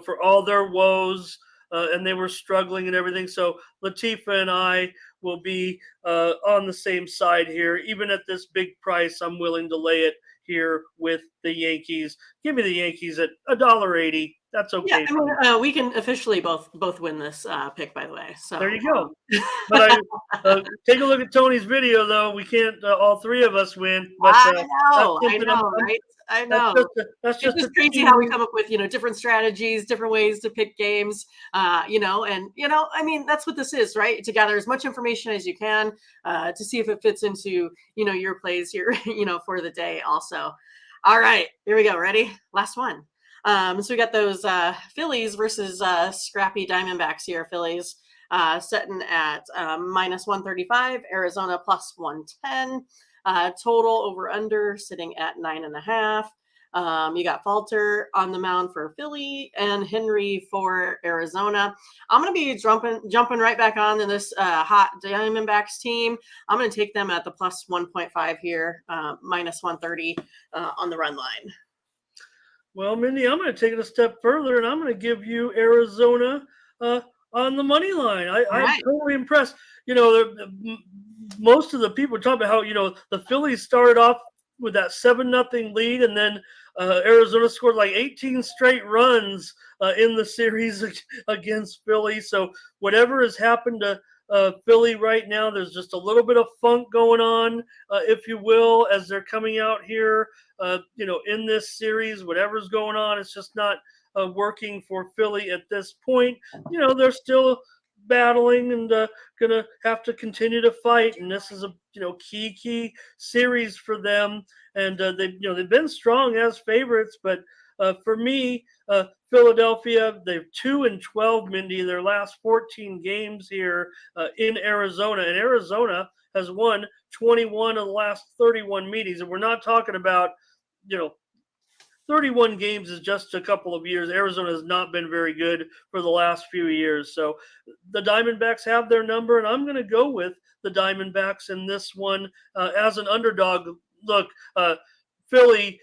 for all their woes. And they were struggling and everything. So Latifa and I will be on the same side here. Even at this big price, I'm willing to lay it here with the Yankees. Give me the Yankees at $1.80. That's okay. Yeah, I mean, we can officially both win this pick, by the way. So there you go. But take a look at Tony's video, though. We can't all three of us win. But I know, right? I know. That's just it's crazy how we come up with different strategies, different ways to pick games. I mean, that's what this is, right? To gather as much information as you can to see if it fits into your plays here, for the day. Also, all right, here we go. Ready? Last one. So we got those Phillies versus scrappy Diamondbacks here. Phillies setting at minus 135, Arizona plus 110. Total over under sitting at 9.5. You got Falter on the mound for Philly and Henry for Arizona. I'm going to be jumping right back on to this hot Diamondbacks team. I'm going to take them at the plus 1.5 here, minus 130 on the run line. Well, Mindy, I'm going to take it a step further, and I'm going to give you Arizona on the money line. I'm totally impressed. Most of the people talk about how the Phillies started off with that 7-0 lead, and then Arizona scored like 18 straight runs in the series against Philly. So whatever has happened to Philly right now, there's just a little bit of funk going on, if you will, as they're coming out here, in this series. Whatever's going on, it's just not working for Philly at this point. They're still battling and gonna have to continue to fight, and this is a key series for them. And they've been strong as favorites, but for me, Philadelphia, they've 2-12, Mindy, in their last 14 games here in Arizona. And Arizona has won 21 of the last 31 meetings. And we're not talking about, 31 games is just a couple of years. Arizona has not been very good for the last few years. So the Diamondbacks have their number, and I'm going to go with the Diamondbacks in this one as an underdog. Look, Philly,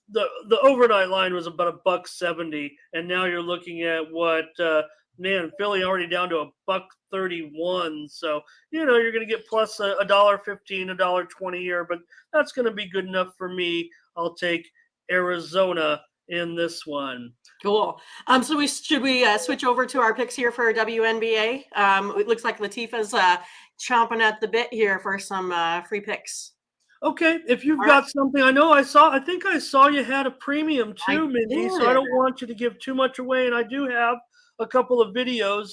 the overnight line was about $1.70, and now you're looking at what Philly already down to $1.31. So you're going to get plus $1.15, $1.20 here, but that's going to be good enough for me. I'll take Arizona in this one. Cool. So we switch over to our picks here for WNBA. It looks like Latifa's chomping at the bit here for some free picks. Okay, if you've got something, I think I saw you had a premium too, Mindy, so I don't want you to give too much away. And I do have a couple of videos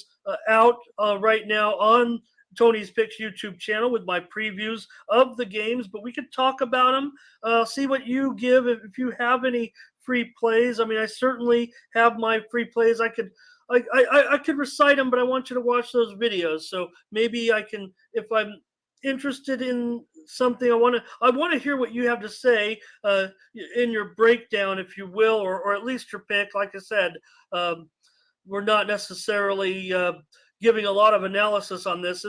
out right now on Tony's Picks YouTube channel with my previews of the games, but we could talk about them, see what you give, if you have any free plays. I mean, I certainly have my free plays. I could recite them, but I want you to watch those videos. So maybe I can, if I'm interested in something, I want to hear what you have to say in your breakdown, if you will, or at least your pick. Like I said, we're not necessarily giving a lot of analysis on this.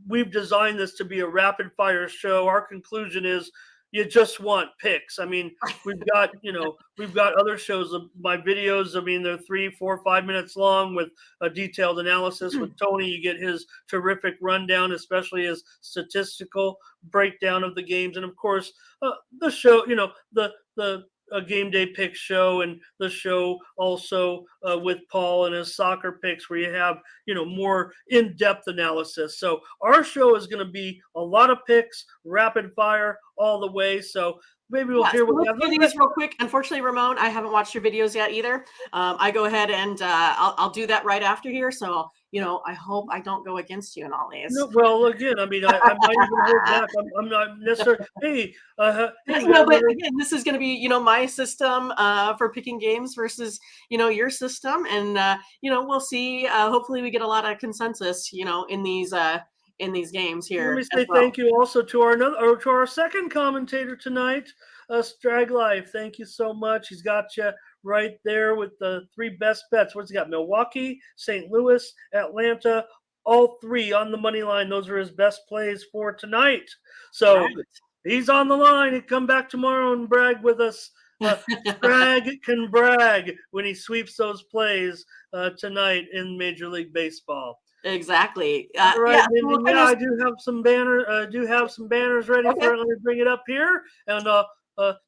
We've designed this to be a rapid fire show. Our conclusion is you just want picks. I mean, we've got other shows. My videos, I mean, they're 3, 4, 5 minutes long with a detailed analysis. With Tony, you get his terrific rundown, especially his statistical breakdown of the games, and of course, the show. The game day pick show, and the show also with Paul and his soccer picks, where you have more in-depth analysis. So our show is going to be a lot of picks, rapid fire all the way. So maybe we'll hear so what let's do these real quick. Unfortunately, Ramon, I haven't watched your videos yet either. I go ahead and I'll do that right after here. So I hope I don't go against you in all these. No, well, again, I mean, I might even hold back. I'm not necessarily. Hey, but again, this is going to be my system for picking games versus your system, and we'll see. Hopefully, we get a lot of consensus in these games here. Let me say thank you also to our second commentator tonight, Strag Life. Thank you so much. He's got you right there with the 3 best bets. What's he got? Milwaukee, St. Louis, Atlanta, all 3 on the money line. Those are his best plays for tonight. So he's on the line. He'll come back tomorrow and brag with us. Strag can brag when he sweeps those plays tonight in Major League Baseball. Exactly. All right, Mindy, I do have some banners. Ready for it. Let me bring it up here, and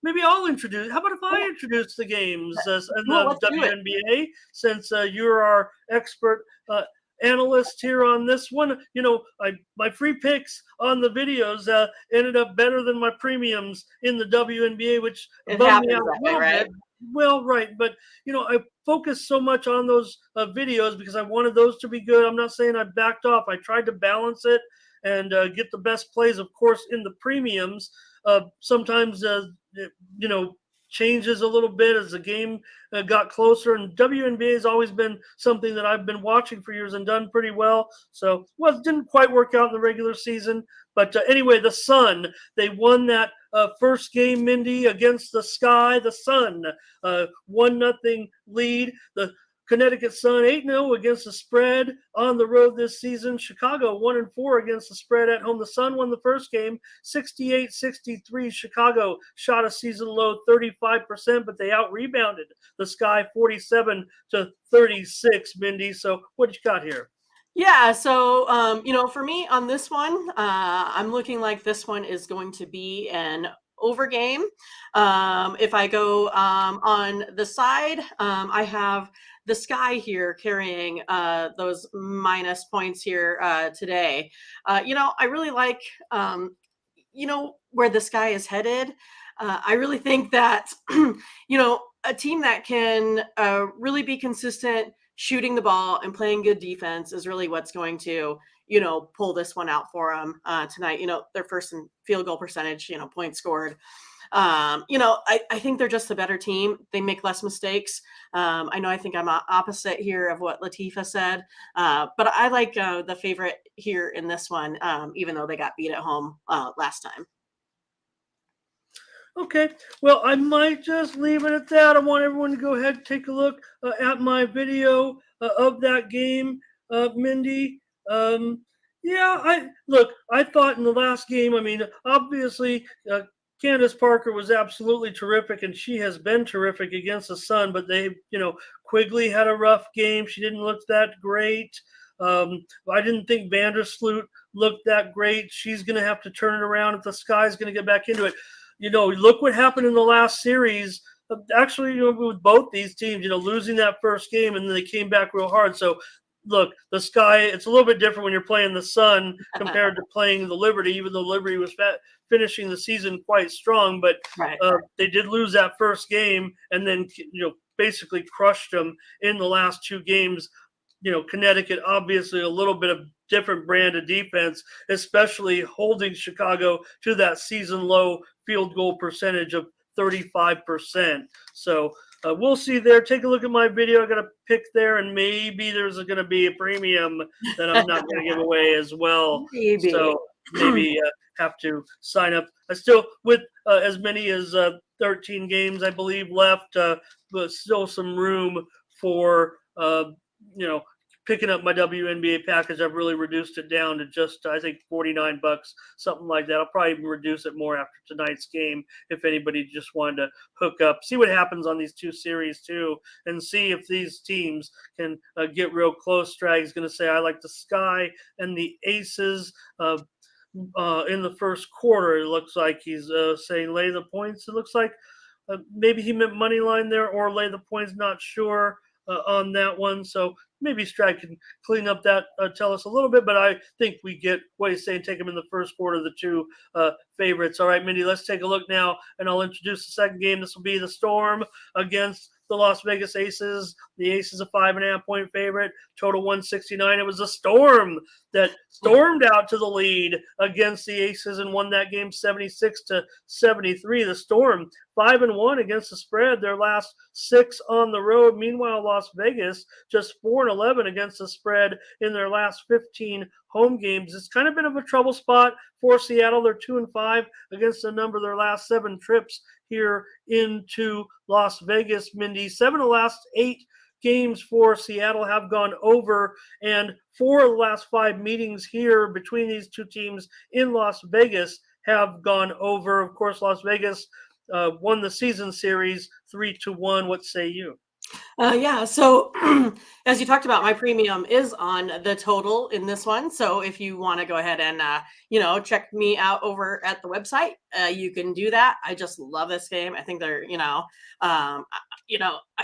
maybe I'll introduce. How about if I introduce the games in the WNBA, since you're our expert analyst here on this one. My free picks on the videos ended up better than my premiums in the WNBA, which bummed me out a little bit. Well, right, but I focused so much on those videos because I wanted those to be good. I'm not saying I backed off. I tried to balance it and get the best plays, of course, in the premiums. Sometimes changes a little bit as the game got closer, and WNBA has always been something that I've been watching for years and done pretty well. So, it didn't quite work out in the regular season, but anyway, the Sun, they won that first game, Mindy, against the Sky. The Sun, 1-0 lead. The Connecticut Sun 8-0 against the spread on the road this season. Chicago 1-4 against the spread at home. The Sun won the first game 68-63. Chicago shot a season low 35%, but they out-rebounded the Sky 47-36, Mindy. So what you got here? Yeah, so for me on this one, I'm looking like this one is going to be an over game. If I go on the side, I have the Sky here carrying those minus points here today. I really like where the Sky is headed. I really think that a team that can really be consistent shooting the ball and playing good defense is really what's going to pull this one out for them tonight. Their first in field goal percentage, points scored. I think they're just a better team. They make less mistakes. I think I'm opposite here of what Latifa said, but I like the favorite here in this one, even though they got beat at home last time. Okay, well, I might just leave it at that. I want everyone to go ahead and take a look at my video of that game, Mindy. I thought in the last game, I mean, obviously, Candace Parker was absolutely terrific, and she has been terrific against the Sun, but Quigley had a rough game. She didn't look that great. I didn't think Vandersloot looked that great. She's going to have to turn it around if the Sky's going to get back into it. Look what happened in the last series. Actually, with both these teams, losing that first game, and then they came back real hard. So, look, the Sky, it's a little bit different when you're playing the Sun compared to playing the Liberty, even though Liberty was finishing the season quite strong. But they did lose that first game and then, basically crushed them in the last 2 games. Connecticut, obviously a little bit of different brand of defense, especially holding Chicago to that season low field goal percentage of 35%. So we'll see there. Take a look at my video. I got a pick there, and maybe there's going to be a premium that I'm not going to give away as well. Maybe. So maybe have to sign up. I still, with as many as 13 games, I believe, left, but still some room for, picking up my WNBA package, I've really reduced it down to just, I think, $49, something like that. I'll probably even reduce it more after tonight's game if anybody just wanted to hook up, see what happens on these two series too, and see if these teams can get real close. Strag's going to say I like the Sky and the Aces. In the first quarter, it looks like he's saying lay the points. It looks like maybe he meant money line there or lay the points. Not sure on that one. So maybe Strag can clean up that, tell us a little bit. But I think we get what he's saying. Take him in the first quarter, the two favorites. All right, Mindy, let's take a look now, and I'll introduce the second game. This will be the Storm against the Las Vegas Aces. The Aces a 5.5-point favorite, total 169. It was the Storm that stormed out to the lead against the Aces and won that game 76-73. The Storm 5-1 against the spread, their last 6 on the road. Meanwhile, Las Vegas just 4-11 against the spread in their last 15 home games. It's kind of been of a trouble spot for Seattle. They're 2-5 against a number of their last 7 trips here into Las Vegas. Mindy, 7 of the last 8 games for Seattle have gone over, and 4 of the last 5 meetings here between these two teams in Las Vegas have gone over. Of course, Las Vegas won the season series 3-1. What say you? Yeah, so as you talked about, my premium is on the total in this one. So if you want to go ahead and check me out over at the website, you can do that. I just love this game. I think they're I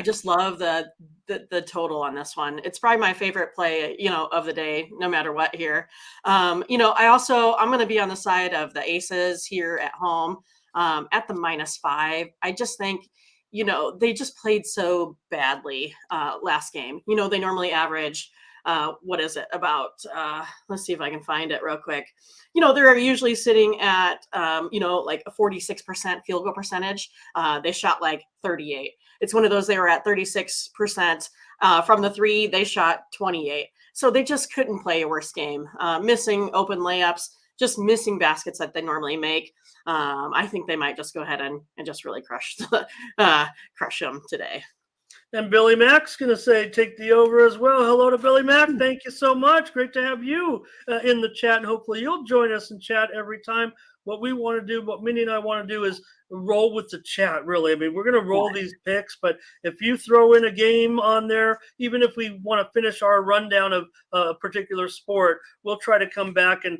just love the total on this one. It's probably my favorite play of the day, no matter what here. I'm going to be on the side of the Aces here at home at the -5. I just think they just played so badly last game. They normally average, what is it, about, let's see if I can find it real quick. They're usually sitting at, like a 46% field goal percentage. They shot like 38. It's one of those, they were at 36% from the 3. They shot 28. So they just couldn't play a worse game. Missing open layups, just missing baskets that they normally make. I think they might just go ahead and just really crush them today. And Billy Mack's going to say take the over as well. Hello to Billy Mack. Thank you so much. Great to have you in the chat, and hopefully you'll join us in chat every time. What we want to do, what Minnie and I want to do is roll with the chat, really. I mean, we're going to roll these picks, but if you throw in a game on there, even if we want to finish our rundown of a particular sport, we'll try to come back and,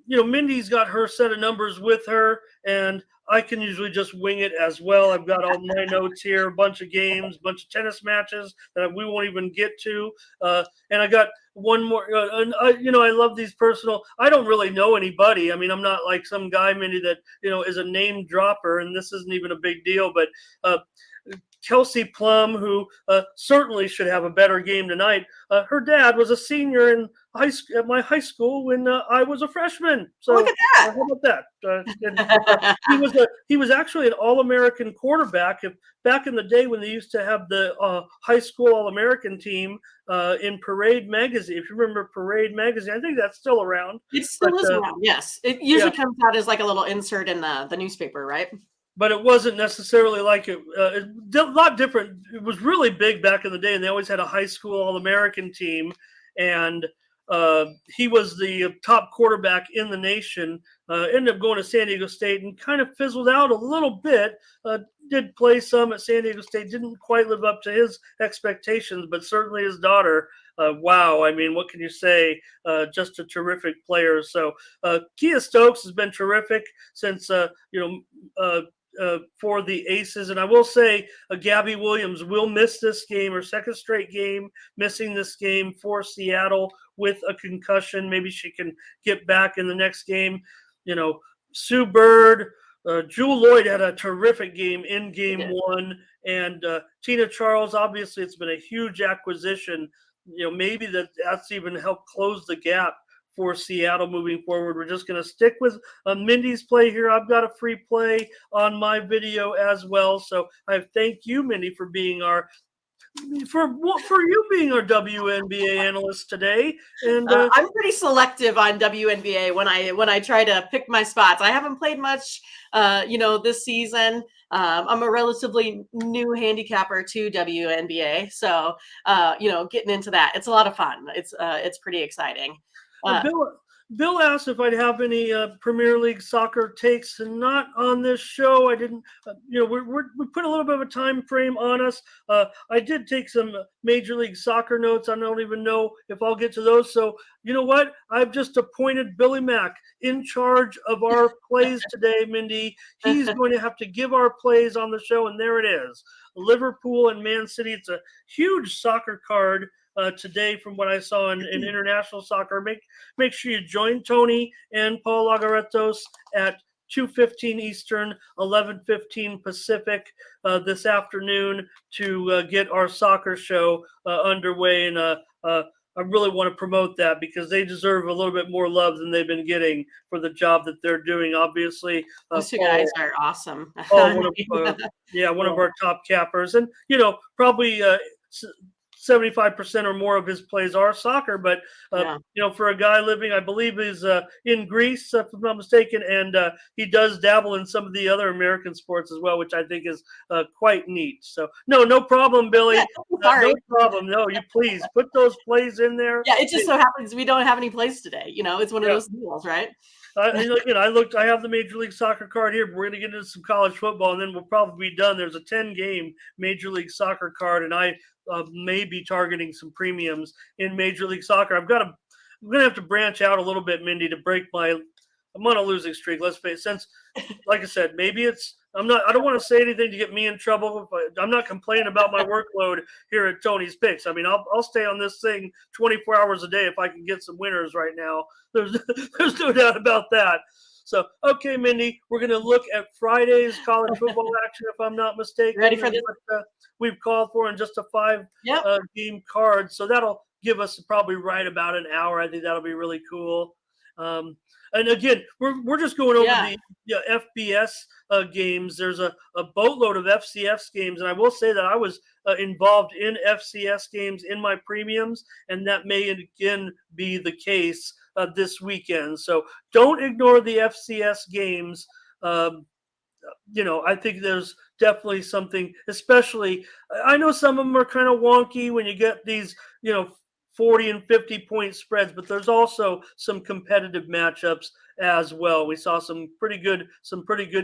Mindy's got her set of numbers with her, and I can usually just wing it as well. I've got all my notes here, a bunch of games, a bunch of tennis matches that we won't even get to. And I got one more, I love these personal, I don't really know anybody. I mean, I'm not like some guy, Mindy, that, is a name dropper, and this isn't even a big deal, but Kelsey Plum, who certainly should have a better game tonight. Her dad was a senior in at my high school when I was a freshman. So look at that. How about that? He was actually an All-American quarterback. Back in the day when they used to have the high school All-American team in Parade magazine. If you remember Parade magazine, I think that's still around. It still is around. Yes, it usually comes out as like a little insert in the newspaper, right? But it wasn't necessarily like it. A lot different. It was really big back in the day, and they always had a high school All-American team. And he was the top quarterback in the nation. Ended up going to San Diego State and kind of fizzled out a little bit. Did play some at San Diego State. Didn't quite live up to his expectations, but certainly his daughter. Wow. I mean, what can you say? Just a terrific player. So Kia Stokes has been terrific since, for the Aces. And I will say Gabby Williams will miss this game, her second straight game, missing this game for Seattle with a concussion. Maybe she can get back in the next game. Sue Bird, Jewel Lloyd had a terrific game in game 1. And Tina Charles, obviously it's been a huge acquisition. Maybe that's even helped close the gap for Seattle moving forward. We're just going to stick with Mindy's play here. I've got a free play on my video as well. So I thank you, Mindy, for being our for you being our WNBA analyst today, and I'm pretty selective on WNBA when I try to pick my spots. I haven't played much, this season. I'm a relatively new handicapper to WNBA, so getting into that, it's a lot of fun. It's pretty exciting. Bill asked if I'd have any Premier League soccer takes, and not on this show. I didn't. We put a little bit of a time frame on us. I did take some Major League Soccer notes. I don't even know if I'll get to those. So you know what? I've just appointed Billy Mack in charge of our plays today, Mindy. He's going to have to give our plays on the show, and there it is: Liverpool and Man City. It's a huge soccer card. Today, from what I saw in international soccer. Make sure you join Tony and Paul Lagaretos at 2:15 Eastern, 11:15 Pacific this afternoon to get our soccer show underway. And I really want to promote that because they deserve a little bit more love than they've been getting for the job that they're doing. Obviously, those two guys are awesome. One of our top cappers, and probably 75% or more of his plays are soccer, but for a guy living, I believe, is in Greece, if I'm not mistaken, and he does dabble in some of the other American sports as well, which I think is quite neat. So, no problem, Billy. Sorry. No problem. No, you please put those plays in there. Yeah, it just so happens we don't have any plays today. It's one of those deals, right? I have the Major League Soccer card here, but we're going to get into some college football, and then we'll probably be done. There's a 10-game Major League Soccer card, and I may be targeting some premiums in Major League Soccer. I'm going to have to branch out a little bit, Mindy, to break I'm on a losing streak. Let's face it. Since, like I said, maybe I don't want to say anything to get me in trouble. I'm not complaining about my workload here at Tony's Picks. I mean, I'll stay on this thing 24 hours a day if I can get some winners right now. There's no doubt about that. So, okay, Mindy, we're going to look at Friday's college football action, if I'm not mistaken. Ready for this? We've called for in just a 5-game card. So that'll give us probably right about an hour. I think that'll be really cool. And again, we're just going over the FBS games. There's a boatload of FCS games, and I will say that I was involved in FCS games in my premiums, and that may again be the case this weekend. So don't ignore the FCS games. I think there's definitely something, especially, I know some of them are kind of wonky when you get these, 40 and 50-point spreads, but there's also some competitive matchups as well. We saw some pretty good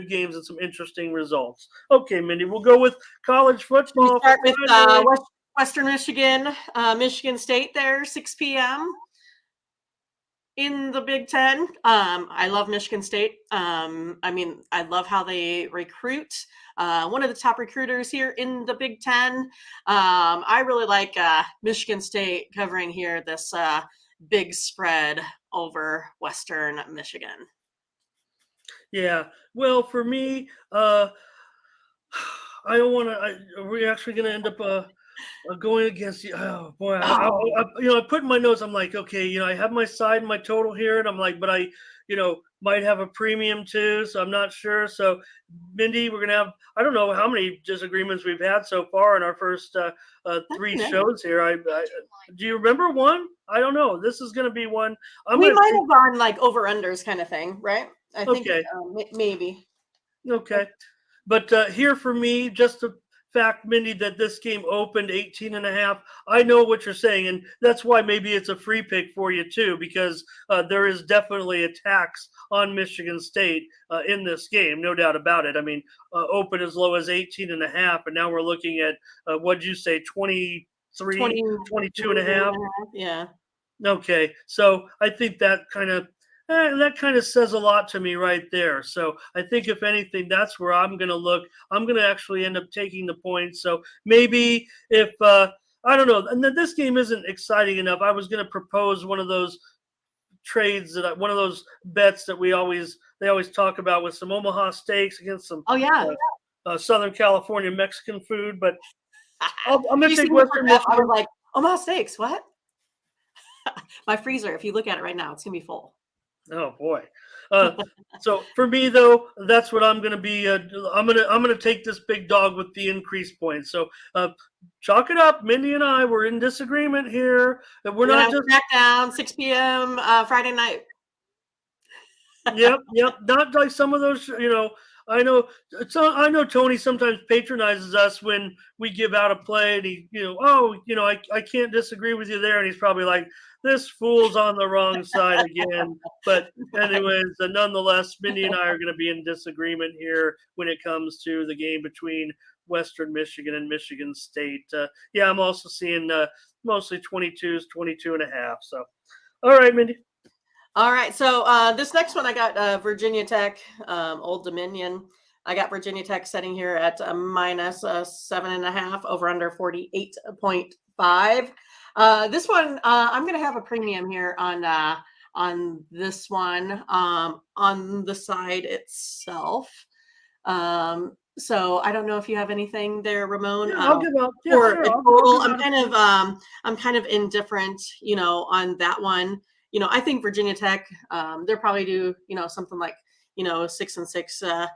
games and some interesting results. Okay, Mindy, we'll go with college football. We start with Western Michigan, Michigan State there, 6 p.m. in the Big Ten. I love Michigan State. I love how they recruit. One of the top recruiters here in the Big Ten. I really like Michigan State covering here this big spread over Western Michigan. Yeah. Well, for me, I don't want to. Are we actually going to end up going against you? Oh boy! I put in my notes. I'm like, okay, I have my side and my total here, and I'm like, but I, might have a premium too, so I'm not sure. So, Mindy, we're gonna have. I don't know how many disagreements we've had so far in our first 3 shows here. Do you remember one? I don't know. This is gonna be one. We might have gone like over unders kind of thing, right? I think maybe. Okay. But here for me, just the fact, Mindy, that this game opened 18.5. I know what you're saying, and that's why maybe it's a free pick for you too, because there is definitely a tax on Michigan State in this game, no doubt about it. I mean, open as low as 18.5, and now we're looking at what'd you say, 23, 22.5? Yeah. Okay, so I think that kind of says a lot to me right there. So I think if anything, that's where I'm going to look. I'm going to actually end up taking the points. So maybe if I don't know, and then this game isn't exciting enough. I was going to propose one of those trades one of those bets that they always talk about with some Omaha steaks against some Southern California Mexican food. But I'm going to take Western Michigan. I was like, Omaha steaks, what? My freezer, if you look at it right now, it's going to be full. Oh boy. So for me though, that's what I'm going to be. I'm going to take this big dog with the increased points. So chalk it up. Mindy and I were in disagreement here. We're We're gonna not have just SmackDown 6 p.m. Friday night. Yep. Not like some of those, I know. I know Tony sometimes patronizes us when we give out a play, and he, I can't disagree with you there, and he's probably like, this fool's on the wrong side again. But anyways, nonetheless, Mindy and I are going to be in disagreement here when it comes to the game between Western Michigan and Michigan State. Yeah, I'm also seeing mostly 22s, 22 and a half. So, all right, Mindy. All right. So this next one, I got Virginia Tech, Old Dominion. I got Virginia Tech setting here at minus 7.5 over under 48.5. This one, I'm going to have a premium here on this one on the side itself. So I don't know if you have anything there, Ramon. Yeah, I'll give up. Yeah, For sure. a I'll total, give I'm kind of indifferent, on that one. I think Virginia Tech, they're probably do, something like, 6-6,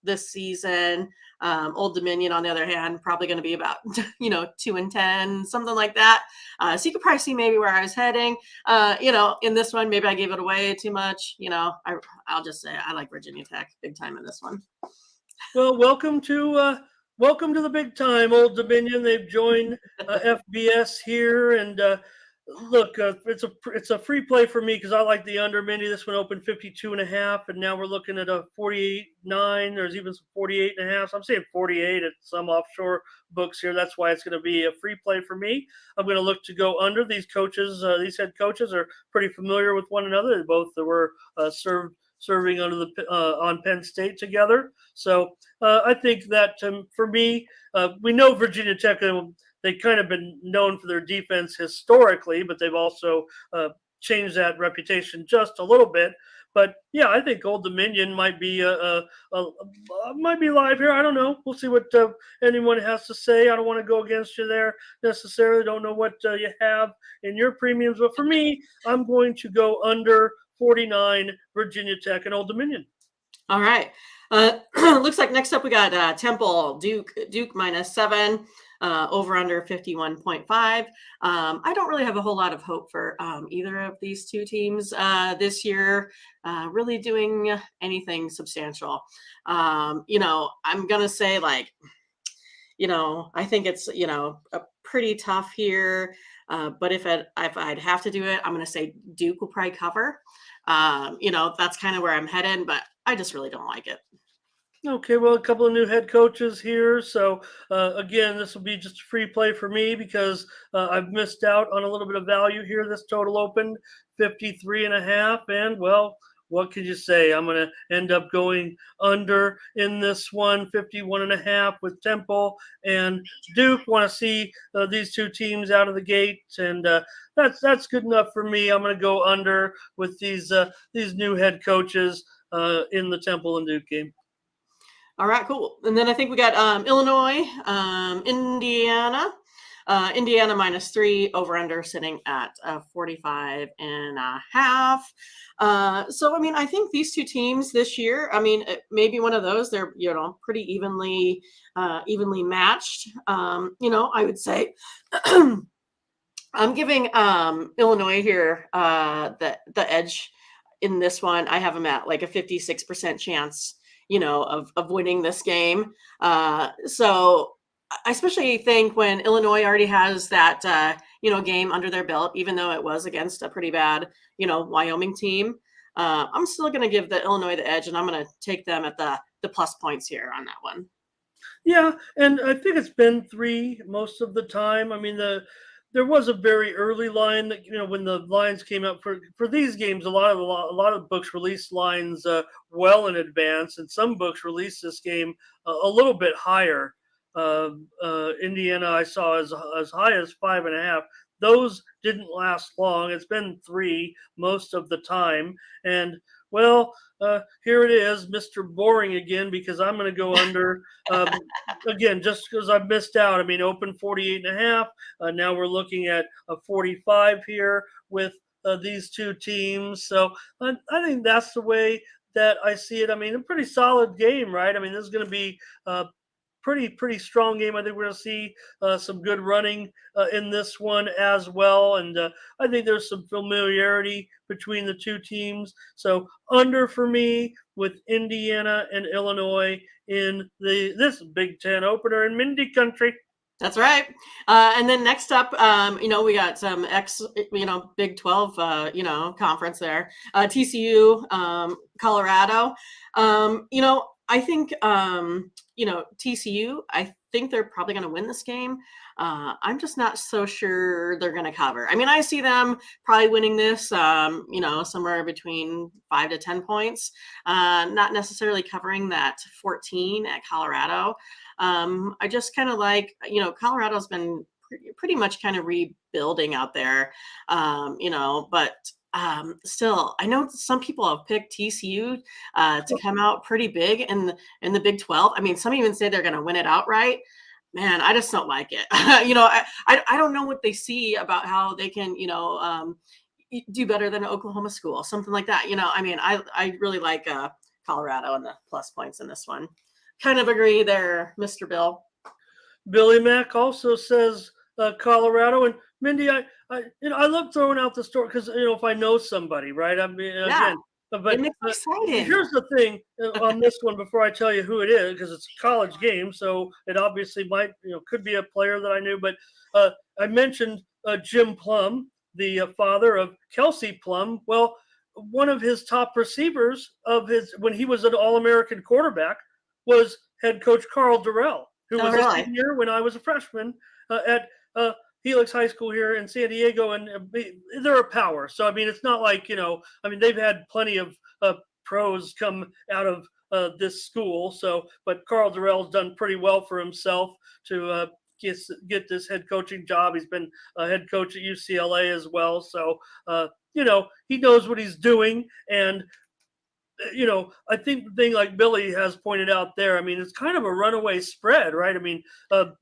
this season. Old Dominion, on the other hand, probably going to be about, 2-10, something like that. So you could probably see maybe where I was heading. In this one, maybe I gave it away too much. I'll just say I like Virginia Tech big time in this one. Well, welcome to the big time, Old Dominion. They've joined FBS here, and look, it's a free play for me because I like the under. Mindy, this one opened 52 and a half, and now we're looking at a 48.9. There's even some 48 and a half. So I'm saying 48 at some offshore books here. That's why it's going to be a free play for me. I'm going to look to go under. These coaches, these head coaches, are pretty familiar with one another. They both were serving under the on Penn State together. So I think that for me, we know Virginia Tech. They've kind of been known for their defense historically, but they've also changed that reputation just a little bit. But yeah, I think Old Dominion might be might be live here. I don't know. We'll see what anyone has to say. I don't want to go against you there necessarily. Don't know what you have in your premiums, but for me, I'm going to go under 49 Virginia Tech and Old Dominion. All right. Looks like next up we got Temple Duke minus 7 over under 51.5. I don't really have a whole lot of hope for either of these two teams this year really doing anything substantial. I'm gonna say I think it's a pretty tough here. But if I'd have to do it, I'm gonna say Duke will probably cover. That's kind of where I'm headed, but I just really don't like it. Okay, well, a couple of new head coaches here. So, again, this will be just a free play for me because I've missed out on a little bit of value here. This total opened 53 and a half. And, well, what could you say? I'm going to end up going under in this one, 51 and a half with Temple and Duke. Want to see these two teams out of the gate. And that's good enough for me. I'm going to go under with these new head coaches in the Temple and Duke game. All right, cool. And then I think we got Illinois, Indiana. Indiana minus 3 over under sitting at 45 and a half. So, I think these two teams this year, maybe one of those, they're, pretty evenly matched. I would say I'm giving Illinois here the edge in this one. I have them at like a 56% chance of winning this game. So I especially think when Illinois already has that, game under their belt, even though it was against a pretty bad, Wyoming team, I'm still going to give the Illinois the edge, and I'm going to take them at the plus points here on that one. Yeah, and I think it's been 3 most of the time. There was a very early line that when the lines came up for these games, a lot of books release lines well in advance, and some books release this game a little bit higher. Indiana I saw as high as 5.5. Those didn't last long. It's been 3 most of the time, and well, here it is, Mr. Boring again, because I'm going to go under again, just because I've missed out. Open 48 and a half. Now we're looking at a 45 here with these two teams. So I think that's the way that I see it. I mean, a pretty solid game, right? I mean, this is going to be pretty strong game. I think we're going to see some good running in this one as well, and I think there's some familiarity between the two teams. So under for me with Indiana and Illinois in this Big Ten opener in Mindy Country. That's right. And then next up, we got some Big 12, conference there. TCU, Colorado. I think, TCU, I think they're probably going to win this game. I'm just not so sure they're going to cover. I mean, I see them probably winning this, somewhere between 5 to 10 points, not necessarily covering that 14 at Colorado. I just kind of like, Colorado's been pretty much kind of rebuilding out there, but still, I know some people have picked TCU to come out pretty big in the Big 12. I mean, some even say they're going to win it outright. Man, I just don't like it. I don't know what they see about how they can, do better than an Oklahoma school, something like that. I mean, I really like Colorado and the plus points in this one. Kind of agree there, Mr. Bill. Billy Mack also says Colorado. And Mindy, I love throwing out the story because if I know somebody, right? I mean, again, but it makes me excited. Here's the thing on this one before I tell you who it is, because it's a college game, so it obviously might, could be a player that I knew. But I mentioned Jim Plum, the father of Kelsey Plum. Well, one of his top receivers when he was an All-American quarterback was head coach Carl Durrell, who was a senior when I was a freshman at Helix High School here in San Diego, and they're a power. So, I mean, it's not like, they've had plenty of pros come out of this school. So, but Carl Durrell's done pretty well for himself to get this head coaching job. He's been a head coach at UCLA as well. So, he knows what he's doing. And I think the thing like Billy has pointed out there, I mean, it's kind of a runaway spread, right? I mean, the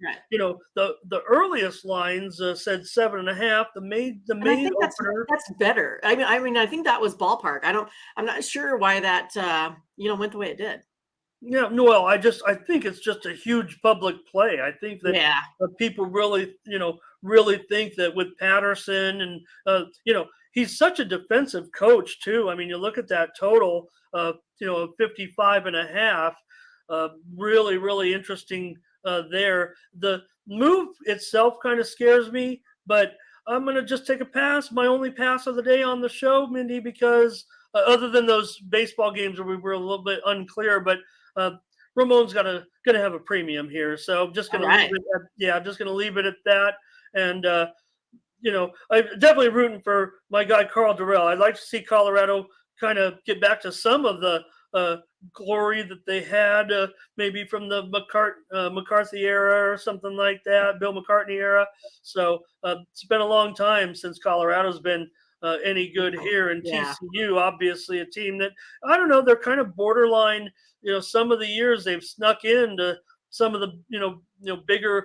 earliest lines said 7.5. The main opener. That's better. I mean, I think that was ballpark. I'm not sure why that, went the way it did. Yeah, well, I think it's just a huge public play. I think that people really, really think that with Patterson and, he's such a defensive coach too. I mean, you look at that total, 55.5, really, really interesting there. The move itself kind of scares me, but I'm going to just take a pass. My only pass of the day on the show, Mindy, because other than those baseball games where we were a little bit unclear, but Ramon's gonna have a premium here, so I'm just gonna leave it. I'm just gonna leave it at that. And I'm definitely rooting for my guy Carl Durrell. I'd like to see Colorado kind of get back to some of the glory that they had, maybe from the McCarthy era or something like that, Bill McCartney era. So it's been a long time since Colorado's been any good here. And TCU, obviously a team that, I don't know, they're kind of borderline. Some of the years they've snuck into some of the bigger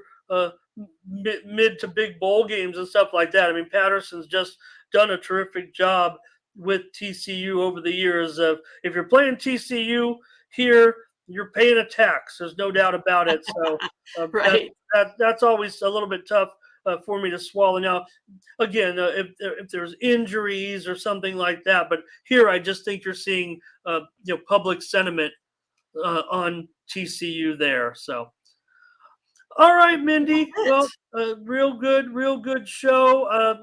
mid to big bowl games and stuff like that. I mean, Patterson's just done a terrific job with TCU over the years. If you're playing TCU here, you're paying a tax. There's no doubt about it. So that's always a little bit tough for me to swallow. Now, again, if there's injuries or something like that, but here I just think you're seeing public sentiment on TCU there. So, all right, Mindy. Well, real good show. I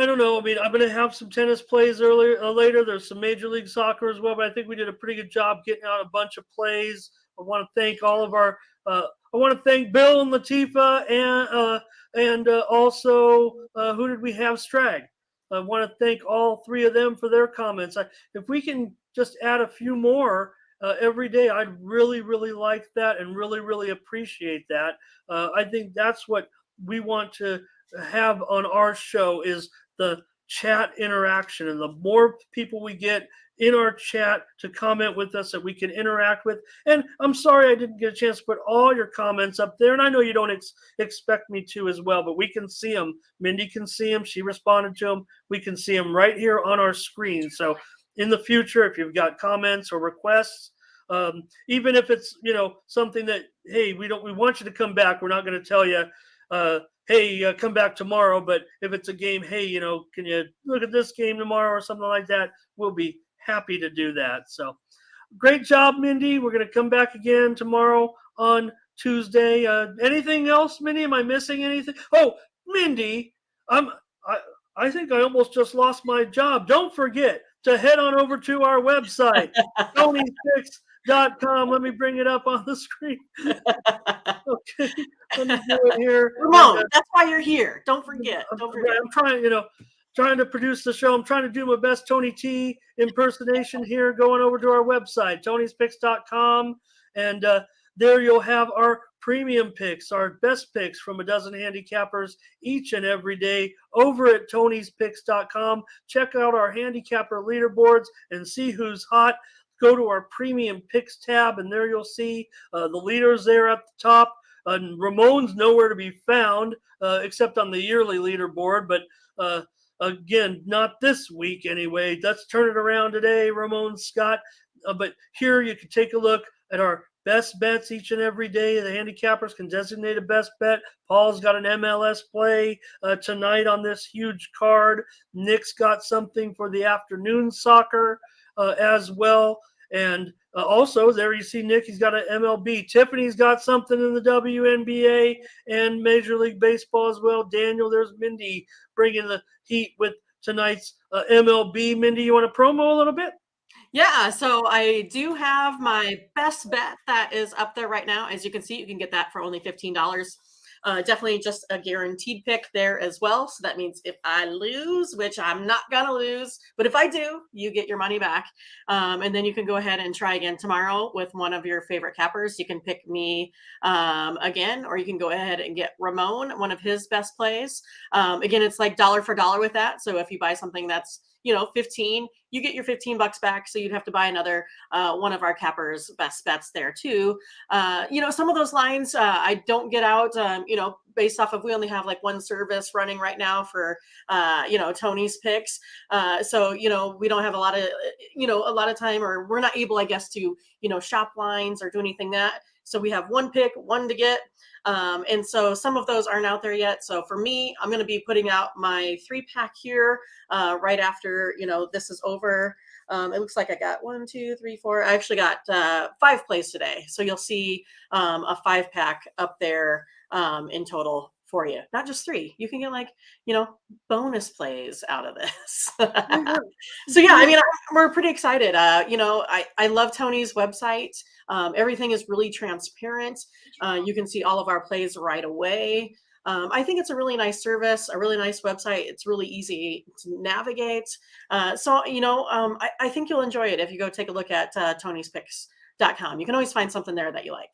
don't know. I mean, I'm going to have some tennis plays later. There's some Major League Soccer as well, but I think we did a pretty good job getting out a bunch of plays. I want to thank all of our. I want to thank Bill and Latifa and also who did we have? Strag. I want to thank all three of them for their comments. If we can just add a few more every day, I'd really, really like that and really, really appreciate that. I think that's what we want to have on our show is the chat interaction. And the more people we get in our chat to comment with us that we can interact with. And I'm sorry I didn't get a chance to put all your comments up there. And I know you don't expect me to as well, but we can see them. Mindy can see them. She responded to them. We can see them right here on our screen. So in the future, if you've got comments or requests, even if it's something that, hey, we want you to come back, we're not going to tell you hey, come back tomorrow. But if it's a game, hey, can you look at this game tomorrow or something like that, we'll be happy to do that. So great job, Mindy. We're going to come back again tomorrow on Tuesday. Anything else, Mindy? Am I missing anything? Oh, Mindy, I think I almost just lost my job. Don't forget to head on over to our website, Tony'sPicks.com. Let me bring it up on the screen. Okay, let me do it here. Ramon, that's why you're here. Don't forget. Don't forget. I'm trying to produce the show. I'm trying to do my best Tony T impersonation here, going over to our website, Tony'sPicks.com. And there you'll have our premium picks, our best picks from a dozen handicappers each and every day over at Tony'sPicks.com. Check out our handicapper leaderboards and see who's hot. Go to our premium picks tab, and there you'll see the leaders there at the top. Ramon's nowhere to be found except on the yearly leaderboard, but again, not this week anyway. Let's turn it around today, Ramon Scott. But here you can take a look at our best bets each and every day. The handicappers can designate a best bet. Paul's got an MLS play tonight on this huge card. Nick's got something for the afternoon soccer as well. And also there you see Nick, he's got an MLB. Tiffany's got something in the WNBA and Major League Baseball as well. Daniel, there's Mindy bringing the heat with tonight's MLB. Mindy, you want to promo a little bit? Yeah, so I do have my best bet that is up there right now. As you can see, you can get that for only $15. Definitely just a guaranteed pick there as well. So that means if I lose, which I'm not going to lose, but if I do, you get your money back. And then you can go ahead and try again tomorrow with one of your favorite cappers. You can pick me again, or you can go ahead and get Ramon, one of his best plays. Again, it's like dollar for dollar with that. So if you buy something that's 15, you get your $15 back. So you'd have to buy another one of our cappers best bets there too. Some of those lines I don't get out, based off of, we only have like one service running right now for, Tony's picks. So, we don't have a lot of time, or we're not able, I guess, to, shop lines or do anything that. So we have one pick, one to get. And so some of those aren't out there yet. So for me, I'm going to be putting out my 3-pack here right after, this is over. It looks like I got 1, 2, 3, 4. I actually got 5 plays today. So you'll see a 5-pack up there in total for you. Not just 3. You can get bonus plays out of this. So yeah, we're pretty excited. I love Tony's website. Everything is really transparent. You can see all of our plays right away. I think it's a really nice service, a really nice website. It's really easy to navigate. I think you'll enjoy it if you go take a look at Tony'sPicks.com. You can always find something there that you like.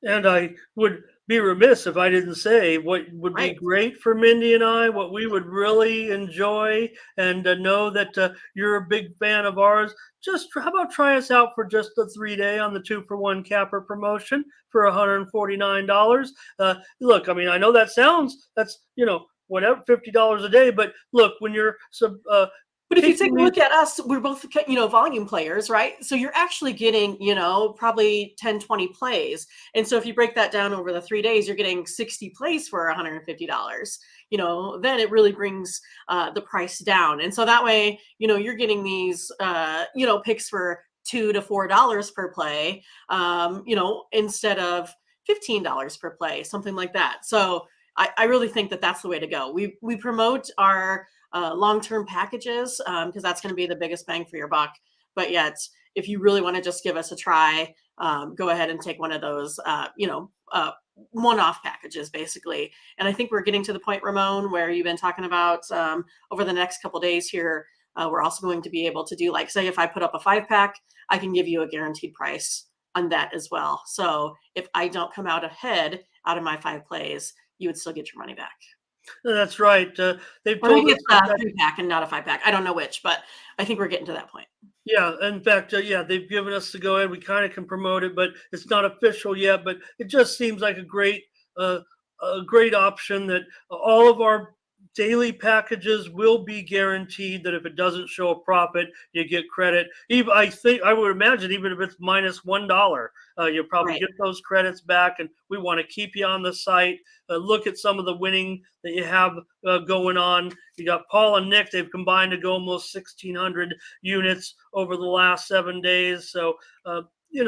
And I would be remiss if I didn't say what would be great for Mindy and I, what we would really enjoy, and know that you're a big fan of ours. Just how about try us out for just the 3-day on the 2-for-1 capper promotion for $149. Look, I know that's whatever, $50 a day, but look, when you're but if you take a look at us, we're both, volume players, right? So you're actually getting, probably 10, 20 plays. And so if you break that down over the 3 days, you're getting 60 plays for $150. Then it really brings the price down. And so that way, you're getting these, picks for $2 to $4 per play, instead of $15 per play, something like that. So I really think that that's the way to go. We promote our long-term packages because that's going to be the biggest bang for your buck. But yet, if you really want to just give us a try, go ahead and take one of those, one-off packages, basically. And I think we're getting to the point, Ramon, where you've been talking about over the next couple of days here. We're also going to be able to do, say, if I put up a 5-pack, I can give you a guaranteed price on that as well. So if I don't come out ahead out of my 5 plays, you would still get your money back. That's right. They've Or maybe told us it's that. a 3-pack and not a 5-pack. I don't know which, but I think we're getting to that point. Yeah, in fact, yeah, they've given us the go ahead. We kind of can promote it, but it's not official yet. But it just seems like uh, a great option that all of our daily packages will be guaranteed. That if it doesn't show a profit, you get credit. Even I would imagine even if it's -$1, you'll probably Right. get those credits back. And we want to keep you on the site. Look at some of the winning that you have going on. You got Paul and Nick. They've combined to go almost 1,600 units over the last 7 days. So,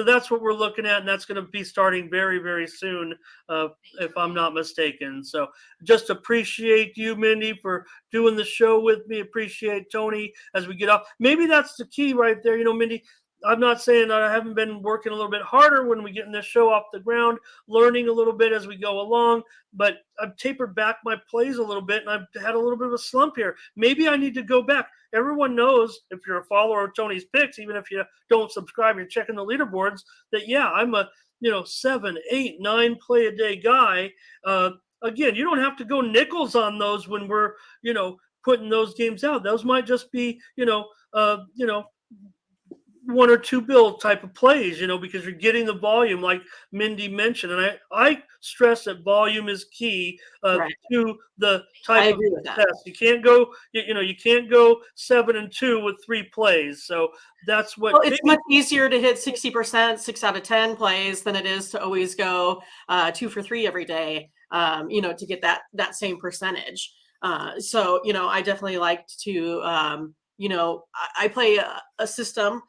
that's what we're looking at, and that's going to be starting very, very soon, if I'm not mistaken. So, just appreciate you, Mindy, for doing the show with me. Appreciate Tony as we get off. Maybe that's the key right there. Mindy, I'm not saying that I haven't been working a little bit harder when we getting this show off the ground, learning a little bit as we go along, but I've tapered back my plays a little bit and I've had a little bit of a slump here. Maybe I need to go back. Everyone knows if you're a follower of Tony's picks, even if you don't subscribe, you're checking the leaderboards, that yeah, I'm a 7, 8, 9 play a day guy. Again, you don't have to go nickels on those when we're putting those games out. Those might just be one or two bill type of plays, because you're getting the volume like Mindy mentioned. And I stress that volume is key Right. to the I type of agree with that. success. You can't go, you can't go 7-2 with 3 plays. So that's what Well, it's much easier to hit 60%, 6 out of 10 plays than it is to always go 2 for 3 every day, to get that same percentage. So, I definitely liked to, I play a system,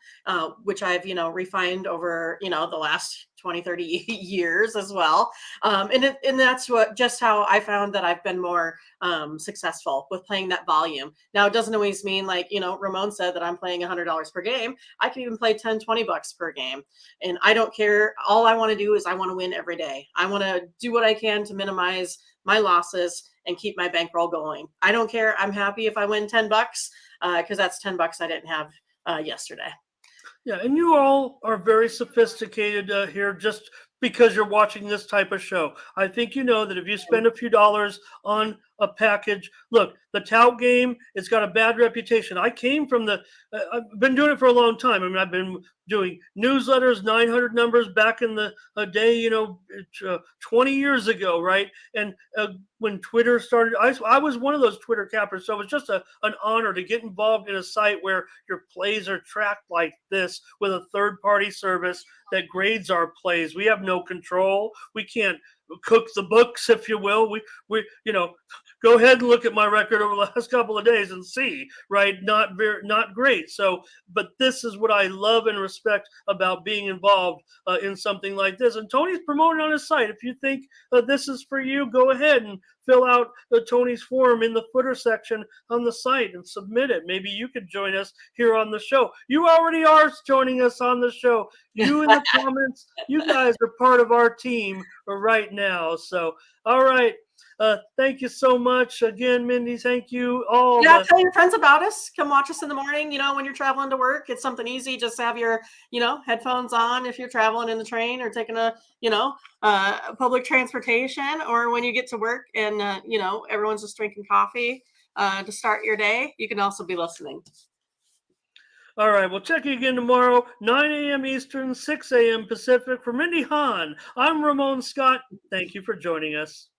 which I've, refined over, the last 20, 30 years as well. And that's just how I found that I've been more successful with playing that volume. Now, it doesn't always mean like, Ramon said that I'm playing $100 per game. I can even play 10, $20 per game. And I don't care. All I want to do is I want to win every day. I want to do what I can to minimize my losses and keep my bankroll going. I don't care. I'm happy if I win $10 because that's $10 I didn't have yesterday. Yeah, and you all are very sophisticated here just because you're watching this type of show. I think you know that if you spend a few dollars on a package, look, the tout game, it's got a bad reputation. I came from I've been doing it for a long time. I mean, I've been doing newsletters, 900 numbers back in the day, 20 years ago, right? And when Twitter started, I was one of those Twitter cappers. So it was just an honor to get involved in a site where your plays are tracked like this with a third party service that grades our plays. We have no control. We can't cook the books, if you will. We go ahead and look at my record over the last couple of days and see, right? Not great. So, but this is what I love and respect about being involved in something like this. And Tony's promoting on his site. If you think this is for you, go ahead and fill out Tony's form in the footer section on the site and submit it. Maybe you could join us here on the show. You already are joining us on the show. You in the comments, you guys are part of our team right now. So, all right. Thank you so much again, Mindy. Thank you all. Yeah, tell your friends about us. Come watch us in the morning. When you're traveling to work, it's something easy. Just have your, headphones on if you're traveling in the train or taking a, public transportation, or when you get to work and, everyone's just drinking coffee to start your day. You can also be listening. All right, we'll check you again tomorrow, 9 a.m. Eastern, 6 a.m. Pacific. For Mindy Hahn, I'm Ramon Scott. Thank you for joining us.